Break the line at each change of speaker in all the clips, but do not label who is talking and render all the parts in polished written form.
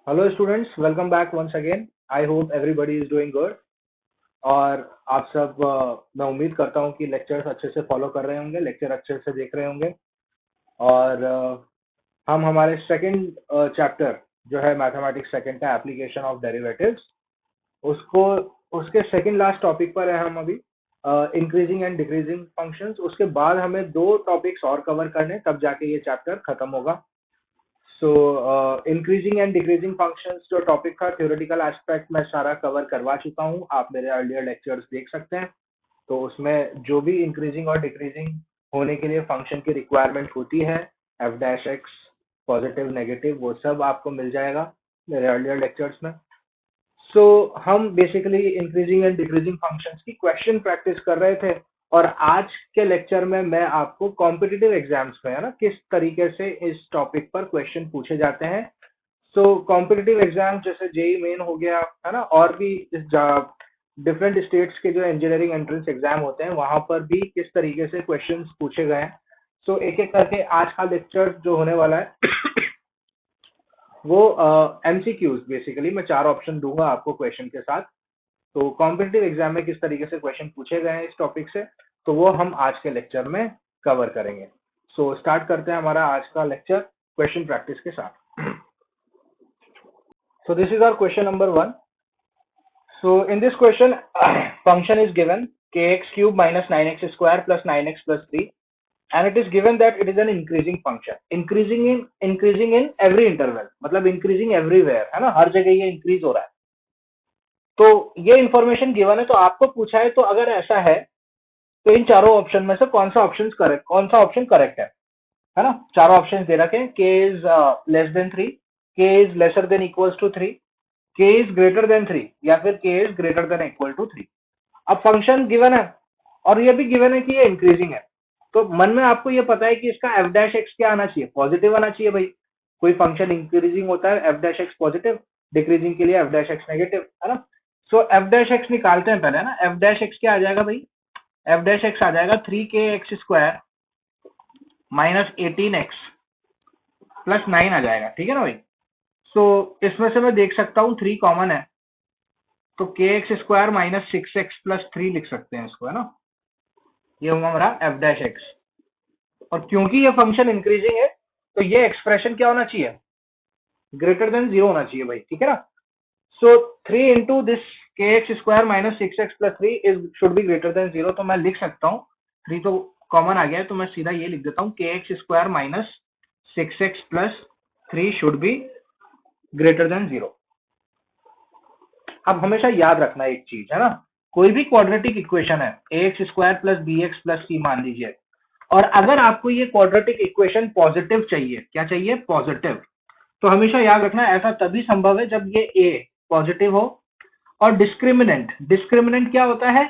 Hello students, welcome back once again. I hope everybody is doing good. और आप सब मैं उम्मीद करता हूँ कि लेक्चर्स अच्छे से फॉलो कर रहे होंगे, लेक्चर अच्छे से देख रहे होंगे। और हम हमारे सेकंड चैप्टर जो है मैथमेटिक्स सेकंड का एप्लीकेशन ऑफ डेरिवेटिव्स, उसको उसके सेकंड लास्ट टॉपिक पर है हम अभी। इंक्रीजिंग एंड डिक्रीजिंग फंक्शंस, उसके बाद हमें दो टॉपिक्स और कवर करने, तब जाके ये चैप्टर खत्म होगा। सो इंक्रीजिंग एंड डिक्रीजिंग फंक्शंस जो टॉपिक था, थ्योरेटिकल एस्पेक्ट मैं सारा कवर करवा चुका हूँ, आप मेरे अर्लियर लेक्चर्स देख सकते हैं। तो उसमें जो भी इंक्रीजिंग और डिक्रीजिंग होने के लिए फंक्शन की रिक्वायरमेंट होती है, F dash x, positive negative, वो सब आपको मिल जाएगा मेरे अर्लियर लेक्चर्स में। सो हम basically increasing and decreasing functions की क्वेश्चन प्रैक्टिस कर रहे थे। और आज के लेक्चर में मैं आपको कॉम्पिटिटिव एग्जाम्स में, है ना, किस तरीके से इस टॉपिक पर क्वेश्चन पूछे जाते हैं। सो कॉम्पिटिटिव एग्जाम जैसे जेई मेन हो गया, है ना, और भी डिफरेंट स्टेट्स के जो इंजीनियरिंग एंट्रेंस एग्जाम होते हैं वहां पर भी किस तरीके से क्वेश्चंस पूछे गए हैं। सो एक एक करके आज का लेक्चर जो होने वाला है वो एमसीक्यूज, बेसिकली मैं चार ऑप्शन दूंगा आपको क्वेश्चन के साथ। तो कॉम्पिटिटिव एग्जाम में किस तरीके से क्वेश्चन पूछे गए हैं इस टॉपिक से, तो वो हम आज के लेक्चर में कवर करेंगे। सो स्टार्ट करते हैं हमारा आज का लेक्चर क्वेश्चन प्रैक्टिस के साथ। So this is our question number one. So in this question, function is given kx cube minus 9x square plus 9x plus 3, and it is given that it is an increasing function, increasing in every interval, मतलब increasing everywhere, है ना, हर जगह ये increase हो रहा है। तो ये इंफॉर्मेशन गिवन है, तो आपको पूछा है, तो अगर ऐसा है तो इन चारों ऑप्शन में से कौन सा ऑप्शन करेक्ट है ना। चारों ऑप्शन दे रखे हैं, k is less than 3, k is lesser than equals to 3, k is greater than 3, या फिर k is greater than equal to 3। अब फंक्शन गिवन है और ये भी गिवन है कि ये इंक्रीजिंग है, तो मन में आपको ये पता है कि इसका एफ डैश एक्स क्या आना चाहिए, पॉजिटिव आना चाहिए भाई। कोई फंक्शन इंक्रीजिंग होता है F dash x positive, decreasing के लिए एफ डैश एक्स नेगेटिव, है ना। सो एफ डैश एक्स निकालते हैं पहले ना। एफ डैश एक्स क्या आ जाएगा भाई, एफ डैश एक्स आ जाएगा 3kx² माइनस 18x प्लस 9 आ जाएगा, ठीक है ना भाई। सो इसमें से मैं देख सकता हूँ 3 कॉमन है, तो kx² माइनस 6x प्लस 3 लिख सकते हैं इसको, है ना। ये होगा हमारा एफ डैश एक्स। और क्योंकि ये फंक्शन इंक्रीजिंग है, तो ये एक्सप्रेशन क्या होना चाहिए, ग्रेटर देन 0 होना चाहिए भाई, ठीक है ना। सो 3 into this kx² minus 6x plus 3 is should be greater than 0। तो मैं लिख सकता हूँ, 3 तो कॉमन आ गया है, तो मैं सीधा ये लिख देता हूँ, kx² minus 6x plus 3 should be greater than 0। अब हमेशा याद रखना एक चीज, है ना, कोई भी क्वाड्रेटिक इक्वेशन है, ax² plus bx plus c मान लीजिए, और अगर आपको ये क्वाड्रेटिक इक्वेशन पॉजिटिव चाहिए, क्या चाहिए, पॉजिटिव, तो हमेशा याद रखना ऐसा तभी संभव है जब ये a पॉजिटिव हो। और डिस्क्रिमिनेंट क्या होता है,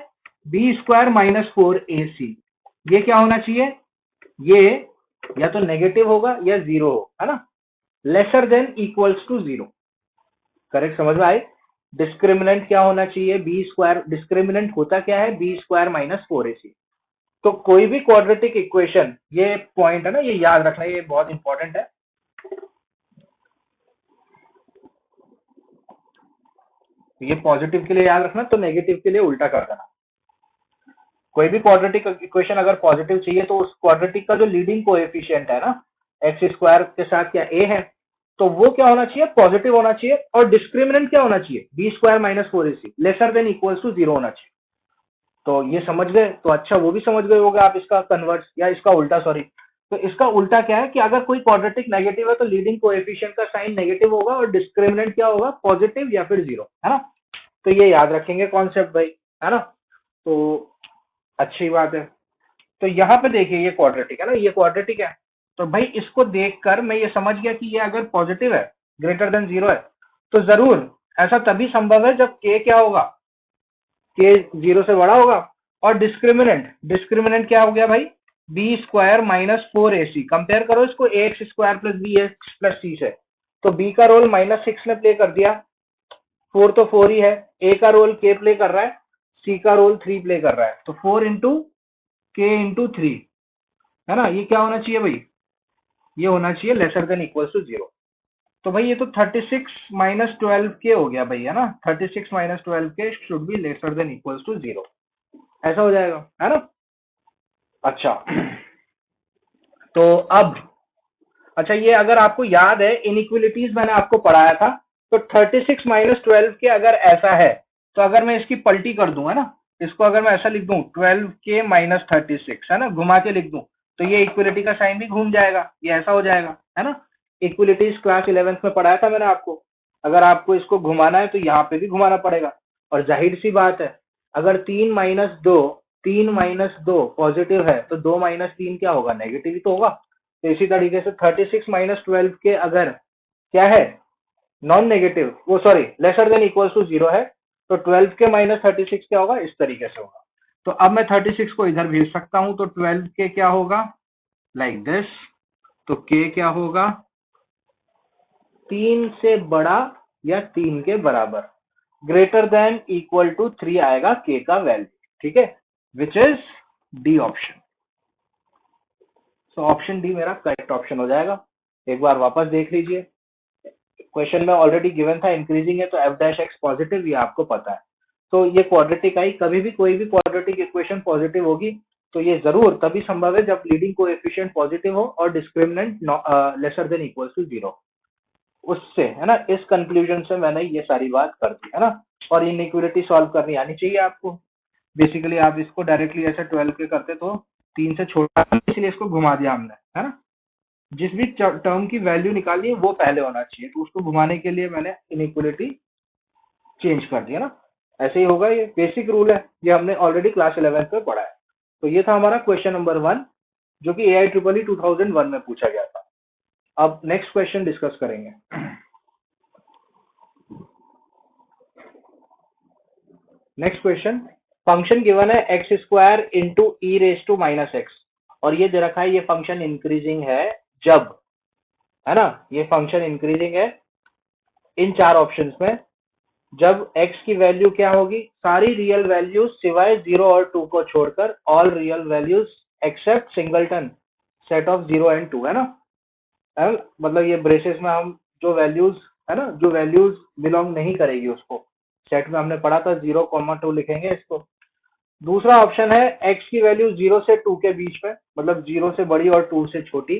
b² माइनस 4ac, ये क्या होना चाहिए, ये या तो नेगेटिव होगा या जीरो हो, है ना, lesser than equals to 0। Correct, समझ में आए। डिस्क्रिमिनेंट क्या होना चाहिए, b², डिस्क्रिमिनेंट होता क्या है, b² माइनस 4ac। तो कोई भी क्वाड्रेटिक इक्वेशन, ये पॉइंट है ना, ये याद रखना, ये बहुत इंपॉर्टेंट है। ये पॉजिटिव के लिए याद रखना, तो नेगेटिव के लिए उल्टा कर देना। कोई भी क्वाड्रेटिक इक्वेशन अगर पॉजिटिव चाहिए, तो उस क्वाड्रेटिक का जो लीडिंग कोएफिशिएंट है ना, x² के साथ क्या a है, तो वो क्या होना चाहिए, पॉजिटिव होना चाहिए। और डिस्क्रिमिनेंट क्या होना चाहिए, b² minus 4ac lesser than equals to 0 होना चाहिए। तो ये समझ गए, तो अच्छा वो भी समझ गए होगा आप इसका कन्वर्स या इसका उल्टा, सॉरी। तो इसका उल्टा क्या है कि अगर कोई क्वाड्रेटिक नेगेटिव है, तो लीडिंग कोएफिशिएंट का साइन नेगेटिव होगा और डिस्क्रिमिनेंट क्या होगा, पॉजिटिव या फिर 0, है ना। तो ये याद रखेंगे कॉन्सेप्ट भाई, है ना। तो अच्छी बात है। तो यहाँ पे देखिए ये क्वाड्रेटिक है ना, ये क्वाड्रेटिक है। तो भाई इसको देखकर मैं ये समझ गया कि ये अगर पॉजिटिव है, ग्रेटर देन 0 है, तो जरूर ऐसा तभी संभव है जब के क्या होगा, के 0 से बड़ा होगा। और डिस्क्रिमिनेंट क्या हो गया भाई, b² माइनस 4ac। कंपेयर करो इसको ax² plus bx plus c से, तो b का रोल -6 ने प्ले कर दिया, 4 तो 4 ही है, a का रोल k प्ले कर रहा है, c का रोल 3 प्ले कर रहा है, तो 4 इंटू k इंटू 3, है ना। ये क्या होना चाहिए भाई, ये होना चाहिए लेसर देन इक्वल टू 0। तो भाई ये तो 36 माइनस 12k हो गया भाई, है ना। 36 minus 12k should be lesser than equals to 0, ऐसा हो जाएगा, है ना। अच्छा तो अब, अच्छा ये अगर आपको याद है इनइक्वलिटीज मैंने आपको पढ़ाया था, तो 36 माइनस 12k अगर ऐसा है, तो अगर मैं इसकी पलटी कर दूं, है ना, इसको अगर मैं ऐसा लिख दूं 12k माइनस 36, है ना, घुमा के लिख दूं, तो ये इक्वलिटी का साइन भी घूम जाएगा, ये ऐसा हो जाएगा, है ना। इक्वलिटीज क्लास 11th में पढ़ाया था मैंने आपको। अगर आपको इसको घुमाना है तो यहाँ पे भी घुमाना पड़ेगा। और जाहिर सी बात है, अगर 3 - 2 पॉजिटिव है, तो 2 - 3 क्या होगा, नेगेटिव ही तो होगा। तो इसी तरीके से 36 माइनस 12 के अगर क्या है, नॉन नेगेटिव, वो sorry lesser than equals to 0 है, तो 12 के माइनस 36 क्या होगा, इस तरीके से होगा। तो अब मैं 36 को इधर भेज सकता हूं, तो 12 के क्या होगा, लाइक दिस। तो के क्या होगा, 3 से बड़ा या 3 के बराबर, ग्रेटर देन इक्वल टू 3 आएगा के का वैल्यू, ठीक है, which is D option. So option D मेरा करेक्ट ऑप्शन हो जाएगा। एक बार वापस देख लीजिए, क्वेश्चन में ऑलरेडी गिवन था इंक्रीजिंग है, तो एफ डैश एक्स पॉजिटिव, ये आपको पता है। तो ये क्वाड्रेटिक आई, कभी भी कोई भी क्वाड्रेटिक इक्वेशन पॉजिटिव होगी, तो ये जरूर तभी संभव है जब लीडिंग कोएफिशिएंट पॉजिटिव हो और discriminant lesser than equal to 0। उससे, है ना, इस कंक्लूजन से मैंने ये सारी बात कर दी, है ना। और इनइक्वालिटी सॉल्व करनी आनी चाहिए आपको। बेसिकली आप इसको डायरेक्टली ऐसे 12 के करते तो 3 से छोटा, इसलिए इसको घुमा दिया हमने, है ना। जिस भी टर्म की वैल्यू निकालनी है वो पहले होना चाहिए, तो उसको घुमाने के लिए मैंने इनइक्वलिटी चेंज कर दिया ना। ऐसे ही होगा, ये बेसिक रूल है, ये हमने ऑलरेडी क्लास 11 में पढ़ा है। तो ये था हमारा क्वेश्चन नंबर 1, जो कि AIEEE 2001 में पूछा गया था। अब नेक्स्ट क्वेश्चन डिस्कस करेंगे। नेक्स्ट क्वेश्चन, फंक्शन गिवन है x square into e raise to minus x, और ये दे रखा है ये फंक्शन इंक्रीजिंग है जब, है ना, ये फंक्शन इंक्रीजिंग है इन 4 ऑप्शंस में। जब x की वैल्यू क्या होगी, सारी रियल वैल्यूज सिवाय 0 और 2 को छोड़कर, all real values except singleton set of 0 and 2, है ना। मतलब ये ब्रेसेस में हम जो वैल्यूज, है ना, जो वैल्यूज बिलोंग नहीं करेगी उसको सेट में, हमने पढ़ा था 0, 2 लिखेंगे इसको। दूसरा ऑप्शन है x की वैल्यू 0 से 2 के बीच में, मतलब 0 से बड़ी और 2 से छोटी।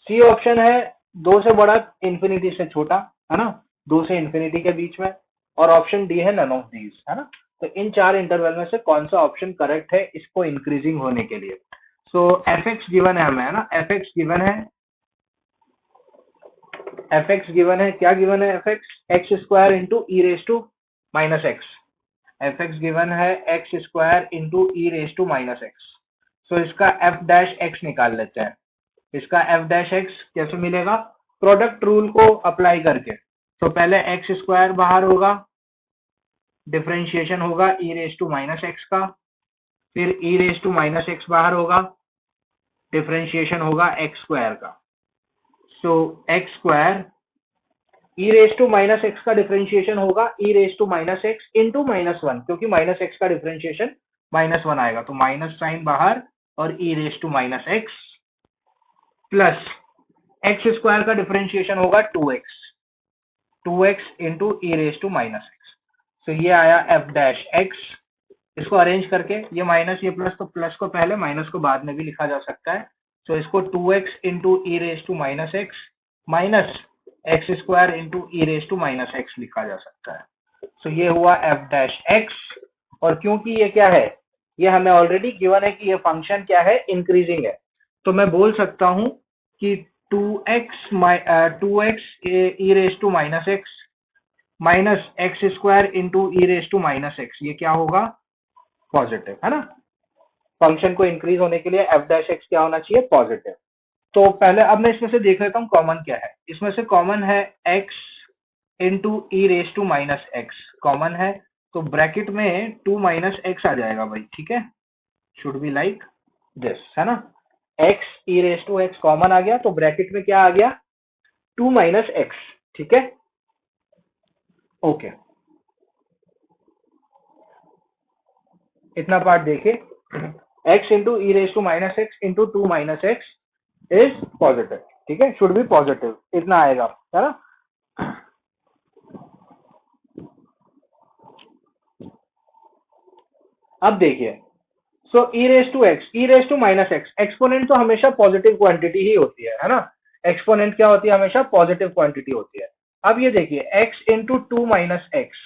सी ऑप्शन है 2 से बड़ा इंफिनिटी से छोटा, है ना, 2 से इंफिनिटी के बीच में। और ऑप्शन डी है नन ऑफ दीज, है ना। तो इन 4 इंटरवल में से कौन सा ऑप्शन करेक्ट है इसको इंक्रीजिंग होने के लिए। सो एफ एक्स गिवन है हमें, है ना, एफ एक्स गिवन है, एफ एक्स गिवन है, क्या गिवन है, f x x square into e raise to minus x. F x given है x square into e raise to minus x. So इसका एफ डैश एक्स निकाल लेते हैं। इसका एफ डैश एक्स कैसे मिलेगा, प्रोडक्ट रूल को अप्लाई करके। तो पहले एक्स स्क्वायर बाहर होगा, डिफरेंशिएशन होगा e raise to minus x का, फिर e raise to minus x बाहर होगा, डिफरेंशिएशन होगा एक्स स्क्वायर का। So x square e raise to minus x का डिफरेंशिएशन होगा e raise to minus x into -1, क्योंकि माइनस एक्स का डिफरेंशिएशन -1 आएगा, तो माइनस साइन बाहर और e raise to minus x, plus x square का डिफरेंशिएशन होगा 2x into e raise to minus x. तो ये आया एफ डैश एक्स। इसको अरेंज करके, ये माइनस ये प्लस, तो प्लस को पहले माइनस को बाद में भी लिखा जा सकता है। तो इसको 2x into e raise to minus x minus x square into e raise to minus x लिखा जा सकता है। तो ये हुआ एफ डैश एक्स। और क्योंकि ये क्या है, ये हमें ऑलरेडी गिवन है कि ये फंक्शन क्या है, इंक्रीजिंग है, तो मैं बोल सकता हूं कि 2x e raise to minus x minus x square into e raise to minus x, ये क्या होगा, पॉजिटिव, है ना। फंक्शन को इंक्रीज होने के लिए एफ डैश एक्स क्या होना चाहिए, पॉजिटिव। तो पहले अब मैं इसमें से देख लेता हूँ कॉमन क्या है। इसमें से कॉमन है x into e raise to minus x, common है, तो ब्रैकेट में 2 माइनस एक्स आ जाएगा भाई, ठीक है, शुड बी लाइक दिस, है ना। X e raise to x common आ गया, तो ब्रैकेट में क्या आ गया, 2 माइनस एक्स, ठीक है, ओके। इतना पार्ट देखिए, x into e raise to minus x into 2 minus x is positive, ठीक है, शुड बी पॉजिटिव, इतना आएगा, है ना। अब देखिए, so e raise to x, e raise to minus x, exponent तो हमेशा पॉजिटिव क्वांटिटी ही होती है ना। एक्सपोनेंट क्या होती है, हमेशा पॉजिटिव क्वांटिटी होती है। अब ये देखिए x into two minus x,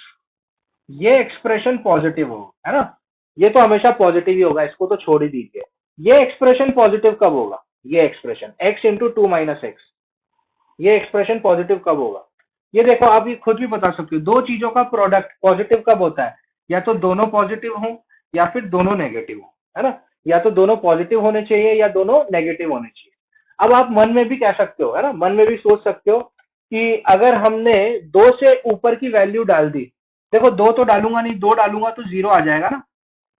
ये एक्सप्रेशन पॉजिटिव हो, है ना, ये तो हमेशा पॉजिटिव ही होगा, इसको तो छोड़ ही दीजिए। ये एक्सप्रेशन पॉजिटिव कब होगा, ये expression x into two minus x, ये एक्सप्रेशन पॉजिटिव कब होगा? ये देखो आप ये खुद भी बता सकते हो, दो चीजों का प्रोडक्ट पॉजिटिव कब होता है, या तो दोनों पॉजिटिव हो या फिर दोनों नेगेटिव हो, है ना, या तो दोनों पॉजिटिव होने चाहिए या दोनों नेगेटिव होने चाहिए। अब आप मन में भी कह सकते हो, है ना, मन में भी सोच सकते हो कि अगर हमने दो से ऊपर की वैल्यू डाल दी, देखो दो तो डालूंगा नहीं, दो डालूंगा तो जीरो आ जाएगा ना,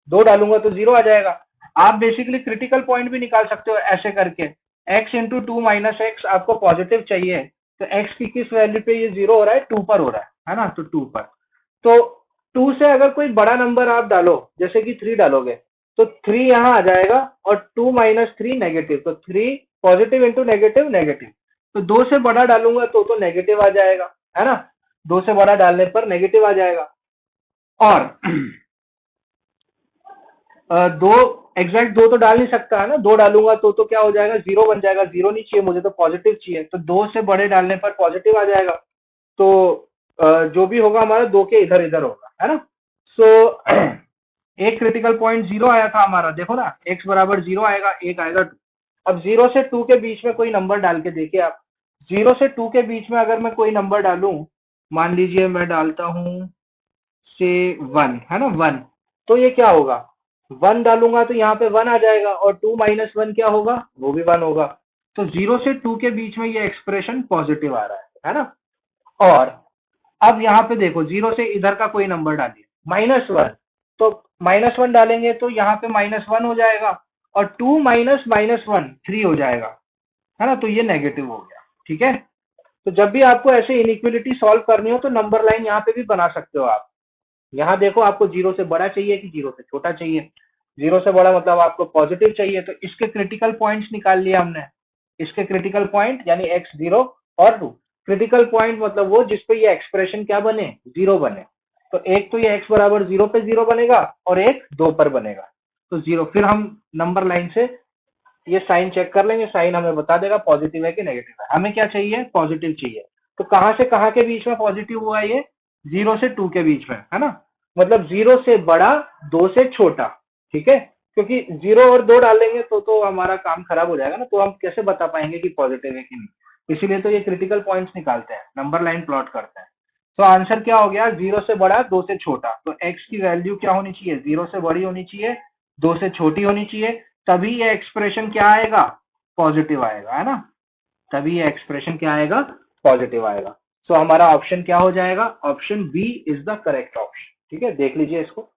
दो डालूंगा तो जीरो आ जाएगा। आप बेसिकली क्रिटिकल पॉइंट भी निकाल सकते हो ऐसे करके, x into two minus x आपको पॉजिटिव चाहिए, तो एक्स की किस वैल्यू पे ये जीरो हो रहा है, टू पर हो रहा है ना, तो टू पर। तो टू से अगर कोई बड़ा नंबर आप डालो, जैसे कि थ्री डालोगे, तो थ्री यहाँ आ जाएगा, और टू माइनस थ्री नेगेटिव, तो three positive into negative negative, तो दो से बड़ा डालूंगा तो नेगेटिव आ जाएगा, है ना, दो से बड़ा डालने पर नेगेटिव आ जाएगा। और दो एग्जैक्ट दो तो डाल नहीं सकता है ना, दो डालूंगा तो क्या हो जाएगा, जीरो बन जाएगा, जीरो नहीं चाहिए मुझे, तो पॉजिटिव चाहिए, तो दो से बड़े डालने पर पॉजिटिव आ जाएगा। तो जो भी होगा हमारा दो के इधर इधर होगा, है ना। सो एक क्रिटिकल पॉइंट जीरो आया था हमारा, देखो ना, एक्स बराबर जीरो आएगा, एक आएगा टू। अब जीरो से टू के बीच में कोई नंबर डाल के देखिए आप, जीरो से टू के बीच में अगर मैं कोई नंबर डालूं, मान लीजिए मैं डालता हूं से वन, है ना, वन, तो ये क्या होगा, वन डालूंगा तो यहाँ पे वन आ जाएगा, और टू माइनस वन क्या होगा, वो भी वन होगा। तो जीरो से टू के बीच में ये एक्सप्रेशन पॉजिटिव आ रहा है ना। और अब यहाँ पे देखो, जीरो से इधर का कोई नंबर डालिए, माइनस वन, तो माइनस वन डालेंगे तो यहाँ पे माइनस वन हो जाएगा, और two minus minus one three हो जाएगा, है ना, तो ये नेगेटिव हो गया, ठीक है। तो जब भी आपको ऐसे इनइक्वलिटी सॉल्व करनी हो तो नंबर लाइन यहाँ पे भी बना सकते हो आप। यहाँ देखो आपको जीरो से बड़ा चाहिए कि जीरो से छोटा चाहिए, जीरो से बड़ा मतलब आपको पॉजिटिव चाहिए, तो इसके क्रिटिकल पॉइंट्स निकाल लिए हमने, इसके क्रिटिकल पॉइंट यानी एक्स जीरो और टू, क्रिटिकल पॉइंट मतलब वो जिसपे ये एक्सप्रेशन क्या बने, जीरो बने। तो एक तो ये एक्स बराबर जीरो पे जीरो बनेगा, और एक दो पर बनेगा, तो जीरो। फिर हम नंबर लाइन से ये साइन चेक कर लेंगे, साइन हमें बता देगा पॉजिटिव है कि नेगेटिव है। हमें क्या चाहिए, पॉजिटिव चाहिए। तो कहाँ से कहाँ के बीच में पॉजिटिव हुआ ये, जीरो से टू के बीच में, है ना, मतलब जीरो से बड़ा, दो से छोटा, ठीक है। क्योंकि जीरो और दो डालेंगे तो हमारा काम खराब हो जाएगा ना, तो हम कैसे बता पाएंगे कि पॉजिटिव है कि नहीं, इसीलिए तो ये क्रिटिकल पॉइंट्स निकालते हैं, नंबर लाइन प्लॉट करते हैं। तो आंसर क्या हो गया, जीरो से बड़ा दो से छोटा, तो एक्स की वैल्यू क्या होनी चाहिए, जीरो से बड़ी होनी चाहिए, दो से छोटी होनी चाहिए, तभी ये एक्सप्रेशन क्या आएगा, पॉजिटिव आएगा, है ना, तभी ये एक्सप्रेशन क्या आएगा, पॉजिटिव आएगा। सो हमारा ऑप्शन क्या हो जाएगा, option B is the correct option, ठीक है, देख लीजिए इसको।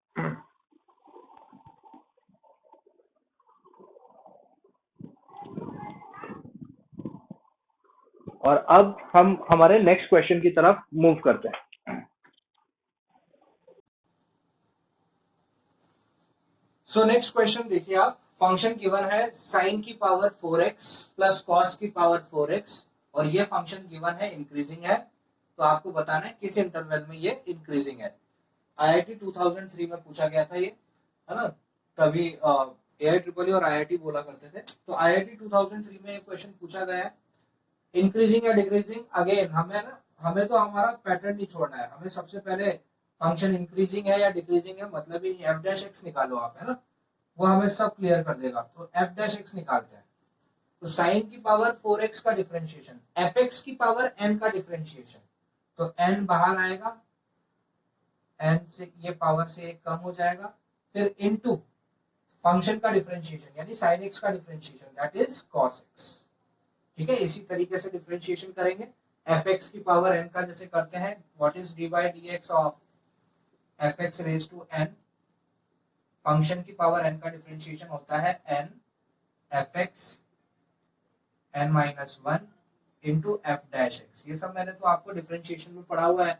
और अब हम हमारे नेक्स्ट क्वेश्चन की तरफ मूव करते हैं।
सो नेक्स्ट क्वेश्चन देखिए आप, फंक्शन गिवन है साइन की पावर 4x प्लस कॉस की पावर 4x, और ये फंक्शन गिवन है इंक्रीजिंग है, तो आपको बताना है किस इंटरवल में ये इंक्रीजिंग है। आईआईटी 2003 में पूछा गया था ये, है ना, तभी AIEEE और IIT बोला करते थे। तो IIT 2003 में ये क्वेश्चन पूछा गया है, इंक्रीजिंग या डिक्रीजिंग। अगेन हमें तो हमारा पैटर्न नहीं छोड़ना है, हमें सबसे पहले फंक्शन इंक्रीजिंग है या डिक्रीजिंग है, मतलब ही एफ डैश एक्स निकालो आप, है ना, वो हमें सब क्लियर कर देगा। तो एफ डैश एक्स निकालते हैं, तो साइन की पावर 4x का डिफरेंशिएशन, एफ एक्स की पावर n का डिफरेंशिएशन, तो n बाहर आएगा, n से ये पावर से एक कम हो जाएगा, फिर इनटू फंक्शन का डिफरेंशिएशन यानी साइन एक्स का differentiation, that is cos x, ठीक है। इसी तरीके से डिफरेंशिएशन करेंगे, एफ एक्स की पावर n का जैसे करते हैं, what is d by d x of f x raise to n, function की पावर n का डिफरेंशिएशन होता है n f x n minus one into f dash x. ये सब मैंने तो आपको डिफरेंशिएशन में पढ़ा हुआ है,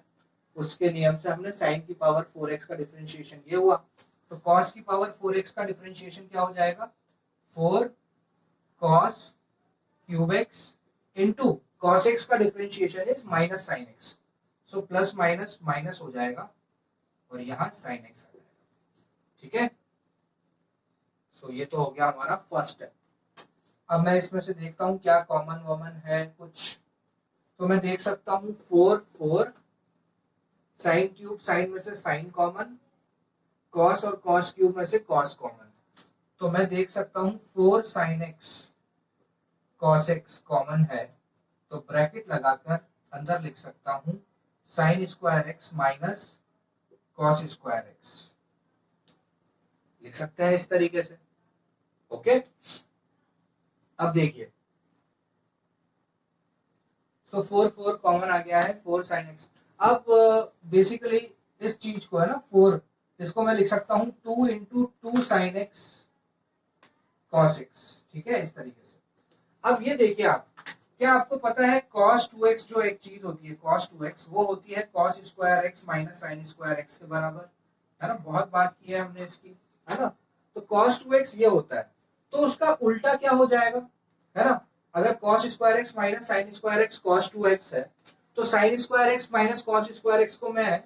उसके नियम से हमने साइन की पावर 4x का डिफरेंशिएशन ये हुआ। तो कॉस की पावर 4x का डिफरेंशिएशन क्या हो जाएगा, 4 cos cube x into cos x का differentiation is minus sine x, so plus minus minus हो जाएगा, और यहाँ साइन एक्स आ जाएगा, ठीक है। सो ये तो हो गया हमारा फर्स्ट स्टेप। अब मैं इसमें से देखता हूँ क्या कॉमन वॉमन है कुछ, तो मैं देख सकता हूँ 4 साइन क्यूब, साइन में से साइन कॉमन, कॉस और कॉस क्यूब में से कॉस कॉमन, तो मैं देख सकता हूँ 4 sine x cos x common है, तो ब्रैकेट लगाकर अंदर लिख सकता हूँ sine square x minus cos square x, लिख सकते हैं इस तरीके से। ओके, अब देखिए सो 4 कॉमन आ गया है, 4 साइन एक्स। अब बेसिकली इस चीज को है ना 4, इसको मैं लिख सकता हूँ 2 into 2 sine x cos x, ठीक है, इस तरीके से। अब ये देखिए आप, क्या आपको पता है cos 2x जो एक चीज होती है cos 2x, वो होती है cos square x minus sine square x के बराबर, है ना, बहुत बात की है हमने इसकी, है ना। तो cos 2x ये होता है, तो उसका उल्टा क्या हो जाएगा, है ना। अगर cos square x minus sine square x cos 2x है, तो sine square x minus cos square x को मैं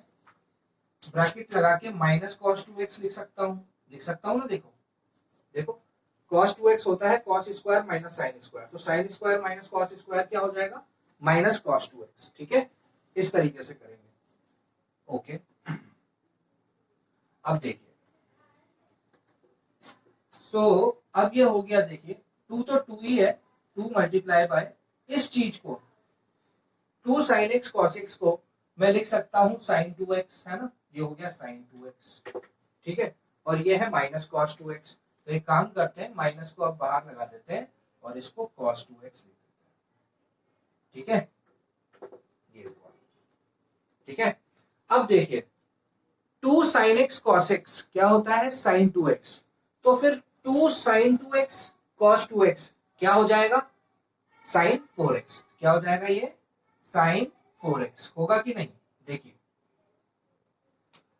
ब्रैकेट लगा के माइनस cos 2x लिख सकता हूँ, लिख सकता हूँ ना। देखो देखो cos 2x होता है cos square minus sine square, तो sine square minus cos square क्या हो जाएगा, माइनस cos 2x, ठीक है, इस तरीके से करेंगे। ओके, अब देखिए सो अब ये हो गया, देखिए 2 तो 2 ही है, 2 मल्टीप्लाई बाय इस चीज को 2 साइन एक्स कॉस एक्स को मैं लिख सकता हूँ साइन 2x, है ना, ये हो गया साइन 2x, ठीक है, और ये है माइनस cos 2x। तो एक काम करते हैं, माइनस को अब बाहर लगा देते हैं और इसको cos 2x लिख देते हैं, ठीक है, ये हुआ, ठीक है। अब देखिए 2 साइन एक्स cos x क्या होता है साइन 2x, तो फिर 2 साइन 2x cos 2x क्या हो जाएगा साइन 4x, क्या हो जाएगा ये साइन 4x, होगा कि नहीं। देखिए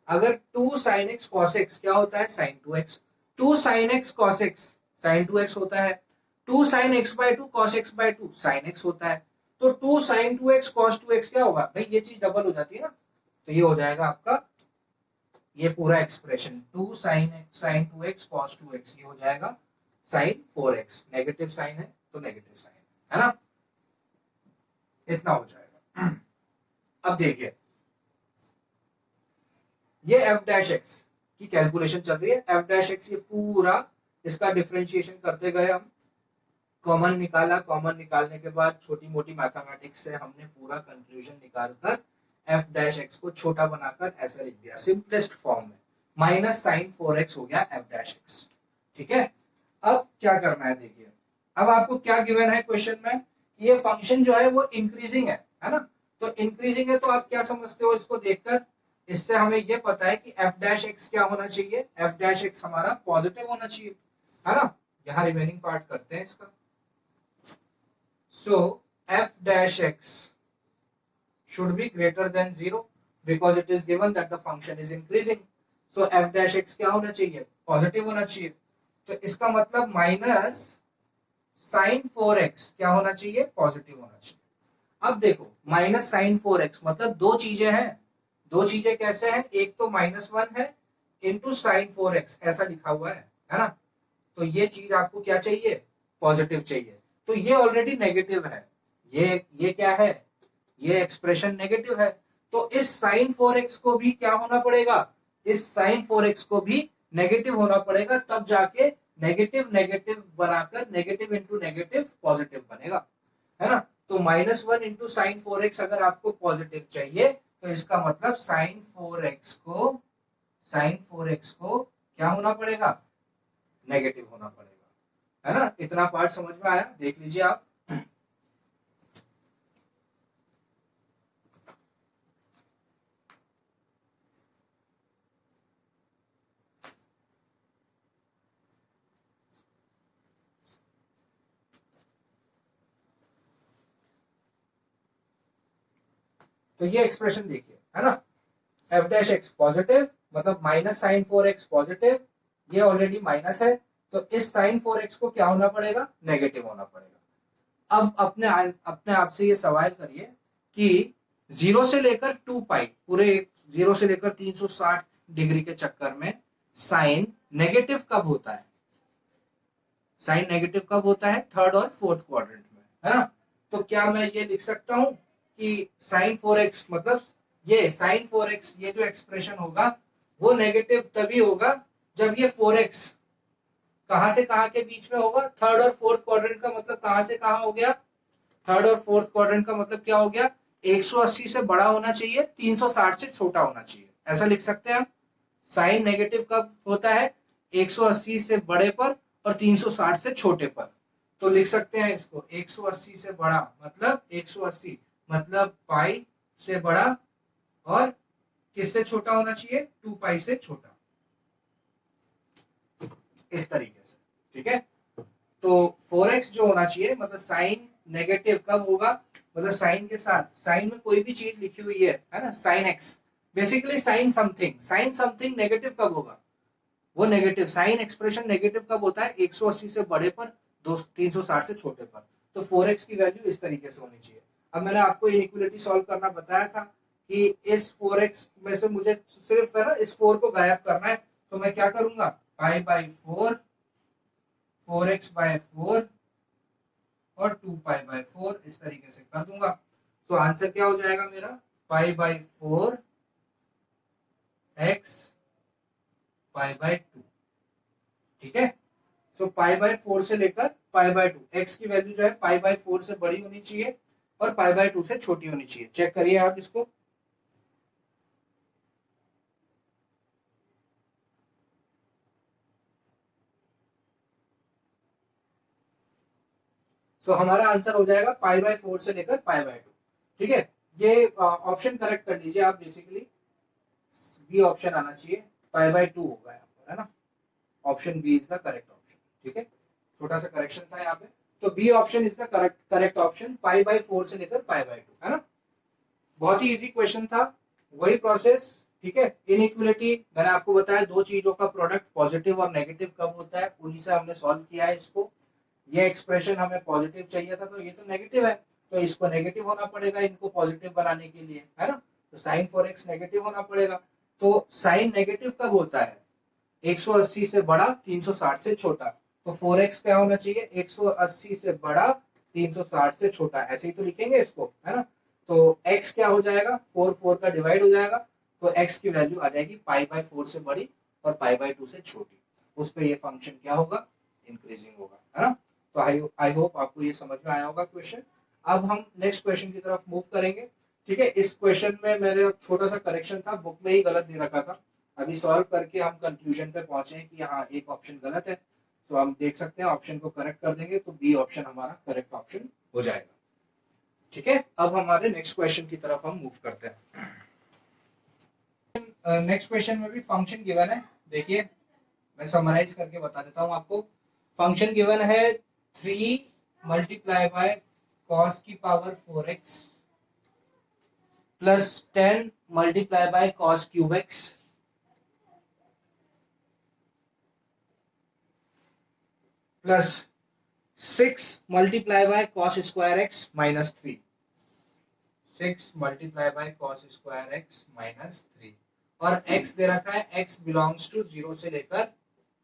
अगर 2 साइन एक्स cos x क्या होता है sine 2x, 2 sine x cos x sine 2x होता है, 2 sine x by 2 cos x by 2 sine x होता है, तो 2 साइन 2x cos 2x क्या होगा भाई, ये चीज डबल हो जाती है ना, तो ये हो जाएगा आपका ये पूरा expression 2 sign 2x cos 2x, ये हो जाएगा साइन 4x, नेगेटिव साइन है तो नेगेटिव साइन है ना, इतना हो जाएगा। अब देखिए ये एफ डैश एक्स की कैलकुलेशन चल रही है, एफ डैश एक्स ये पूरा इसका डिफरेंशिएशन करते गए हम, कॉमन निकाला, कॉमन निकालने के बाद छोटी मोटी मैथमेटिक्स से हमने पूरा कंक्लूजन निकालकर एफ डैश एक्स को छोटा बनाकर ऐसा लिख दिया सिंपलेस्ट फॉर्म में, माइनस साइन 4x हो गया एफ डैश एक्स, ठीक है। अब क्या करना है देखिए, अब आपको क्या गिवन है क्वेश्चन में, ये फंक्शन जो है वो इंक्रीजिंग है ना, तो इंक्रीजिंग है तो आप क्या समझते हो इसको देखकर, इससे हमें ये पता है कि एफ डैश एक्स क्या होना चाहिए, एफ डैश एक्स हमारा पॉजिटिव होना चाहिए, है ना। यहाँ रिमेनिंग पार्ट करते हैं इसका, so f dash x should be greater than 0 because it is given that the function is increasing, so f dash x क्या होना चाहिए पॉजिटिव होना चाहिए, तो इसका मतलब माइनस साइन 4x क्या होना चाहिए पॉजिटिव होना चाहिए। अब देखो माइनस साइन 4x मतलब दो चीजें हैं, दो चीजें कैसे हैं, एक तो -1 है इंटू साइन 4x ऐसा लिखा हुआ है ना, तो ये चीज आपको क्या चाहिए पॉजिटिव चाहिए, तो ये ऑलरेडी नेगेटिव है, ये क्या है ये एक्सप्रेशन नेगेटिव है, तो इस साइन 4x को भी क्या होना पड़ेगा, इस साइन 4x को भी नेगेटिव होना पड़ेगा, तब जाके नेगेटिव नेगेटिव बनाकर नेगेटिव इंटू नेगेटिव पॉजिटिव बनेगा, है ना। तो -1 इंटू साइन 4x अगर आपको पॉजिटिव चाहिए तो इसका मतलब साइन 4x को क्या होना पड़ेगा नेगेटिव होना पड़ेगा, है ना। इतना पार्ट समझ में आया, देख लीजिए आप। तो ये एक्सप्रेशन देखिए, है ना, एफ डैश एक्स पॉजिटिव मतलब माइनस साइन 4x पॉजिटिव, ये ऑलरेडी माइनस है, तो इस साइन 4x को क्या होना पड़ेगा नेगेटिव होना पड़ेगा। अब अपने आप से ये सवाल करिए कि 0 से लेकर 2 पाई पूरे 0 से लेकर 360 डिग्री के चक्कर में साइन नेगेटिव कब होता है, साइन नेगेटिव कब होता है? थर्ड और फोर्थ क्वाड्रेंट में, है ना। तो क्या मैं ये लिख सकता हूं कि साइन 4x मतलब ये साइन 4x ये जो एक्सप्रेशन होगा वो नेगेटिव तभी होगा जब ये 4x कहां से कहां के बीच में होगा? थर्ड और फोर्थ क्वाड्रेंट का मतलब कहां से कहां हो गया? थर्ड और फोर्थ क्वाड्रेंट का मतलब क्या हो गया? 180 से बड़ा होना चाहिए, 360 से छोटा होना चाहिए, ऐसा लिख सकते हैं हम। साइन नेगेटिव कब होता है? 180 से बड़े पर और 360 से छोटे पर। तो लिख सकते हैं इसको 180 से बड़ा मतलब 180 मतलब पाई से बड़ा और किससे छोटा होना चाहिए? 2 पाई से छोटा, इस तरीके से, ठीक है। तो 4x जो होना चाहिए मतलब साइन नेगेटिव कब होगा? मतलब साइन के साथ, साइन में कोई भी चीज लिखी हुई है ना, sine x basically sine something negative कब होगा? वो नेगेटिव साइन एक्सप्रेशन नेगेटिव कब होता है? 180 से बड़े पर 360 से छोटे पर। तो 4x की वैल्यू इस तरीके से होनी चाहिए। अब मैंने आपको इनइक्वालिटी सॉल्व करना बताया था कि इस 4x में से मुझे सिर्फ है ना इस 4 को गायब करना है, तो मैं क्या करूंगा? पाई बाई 4 4x बाय 4 और 2 पाई बाय 4 इस तरीके से कर दूंगा। तो आंसर क्या हो जाएगा मेरा? Pi by 4 x pi by 2, ठीक है। सो पाई बाय 4 से लेकर पाई बाय 2, x की वैल्यू जो है पाई बाय 4 से बड़ी होनी चाहिए और पाई बाय 2 से छोटी होनी चाहिए। चेक करिए आप इसको। सो हमारा आंसर हो जाएगा पाई बाय 4 से लेकर पाई बाय 2, ठीक है। ये ऑप्शन करेक्ट कर लीजिए आप, बेसिकली बी ऑप्शन आना चाहिए, पाई बाय 2 होगा यहाँ पर, है ना। Option B is the correct option, ठीक है। छोटा सा करेक्शन था यहाँ पे। तो B option is the correct option, pi by 4 से लेकर पाई बाय 2, है ना। बहुत ही इजी क्वेश्चन था, वही प्रोसेस, ठीक है। इनइक्वालिटी मैंने आपको बताया, दो चीजों का प्रोडक्ट पॉजिटिव और नेगेटिव कब होता है, उन्हीं से हमने सॉल्व किया है इसको। ये एक्सप्रेशन हमें पॉजिटिव चाहिए था, तो ये तो नेगेटिव है, तो इसको नेगेटिव होना पड़ेगा इनको पॉजिटिव बनाने के लिए, है ना। तो साइन 4x नेगेटिव होना पड़ेगा। तो साइन नेगेटिव कब होता है? 180 से बड़ा, 360 से छोटा। तो 4x क्या होना चाहिए? 180 से बड़ा, 360 से छोटा, ऐसे ही तो लिखेंगे इसको, है ना। तो x क्या हो जाएगा? 4 का डिवाइड हो जाएगा, तो x की वैल्यू आ जाएगी पाई बाय 4 से बड़ी और पाई बाय 2 से छोटी। उस पे ये फंक्शन क्या होगा? इंक्रीजिंग होगा, है ना। तो आई होप आपको ये समझ में आया होगा क्वेश्चन। अब हम नेक्स्ट क्वेश्चन की तरफ मूव करेंगे, ठीक है। इस क्वेश्चन में मेरे छोटा सा करेक्शन था, बुक में ही गलत दे रखा था। अभी सॉल्व करके हम कंक्लूजन पे पहुंचे हैं कि यहाँ एक ऑप्शन गलत है, तो हम देख सकते हैं ऑप्शन को करेक्ट कर देंगे तो बी ऑप्शन हमारा करेक्ट ऑप्शन हो जाएगा, ठीक है। अब हमारे नेक्स्ट क्वेश्चन की तरफ हम मूव करते हैं। नेक्स्ट क्वेश्चन में भी फंक्शन गिवन है, देखिए मैं समराइज करके बता देता हूं आपको। फंक्शन गिवन है 3 मल्टीप्लाई बाय कॉस की power 4x plus 10 multiply by cos cube x plus 6 multiply by cos square x minus 3। 6 multiply by cos square x minus 3 और x दे रखा है, x बिलोंग्स टू 0 से लेकर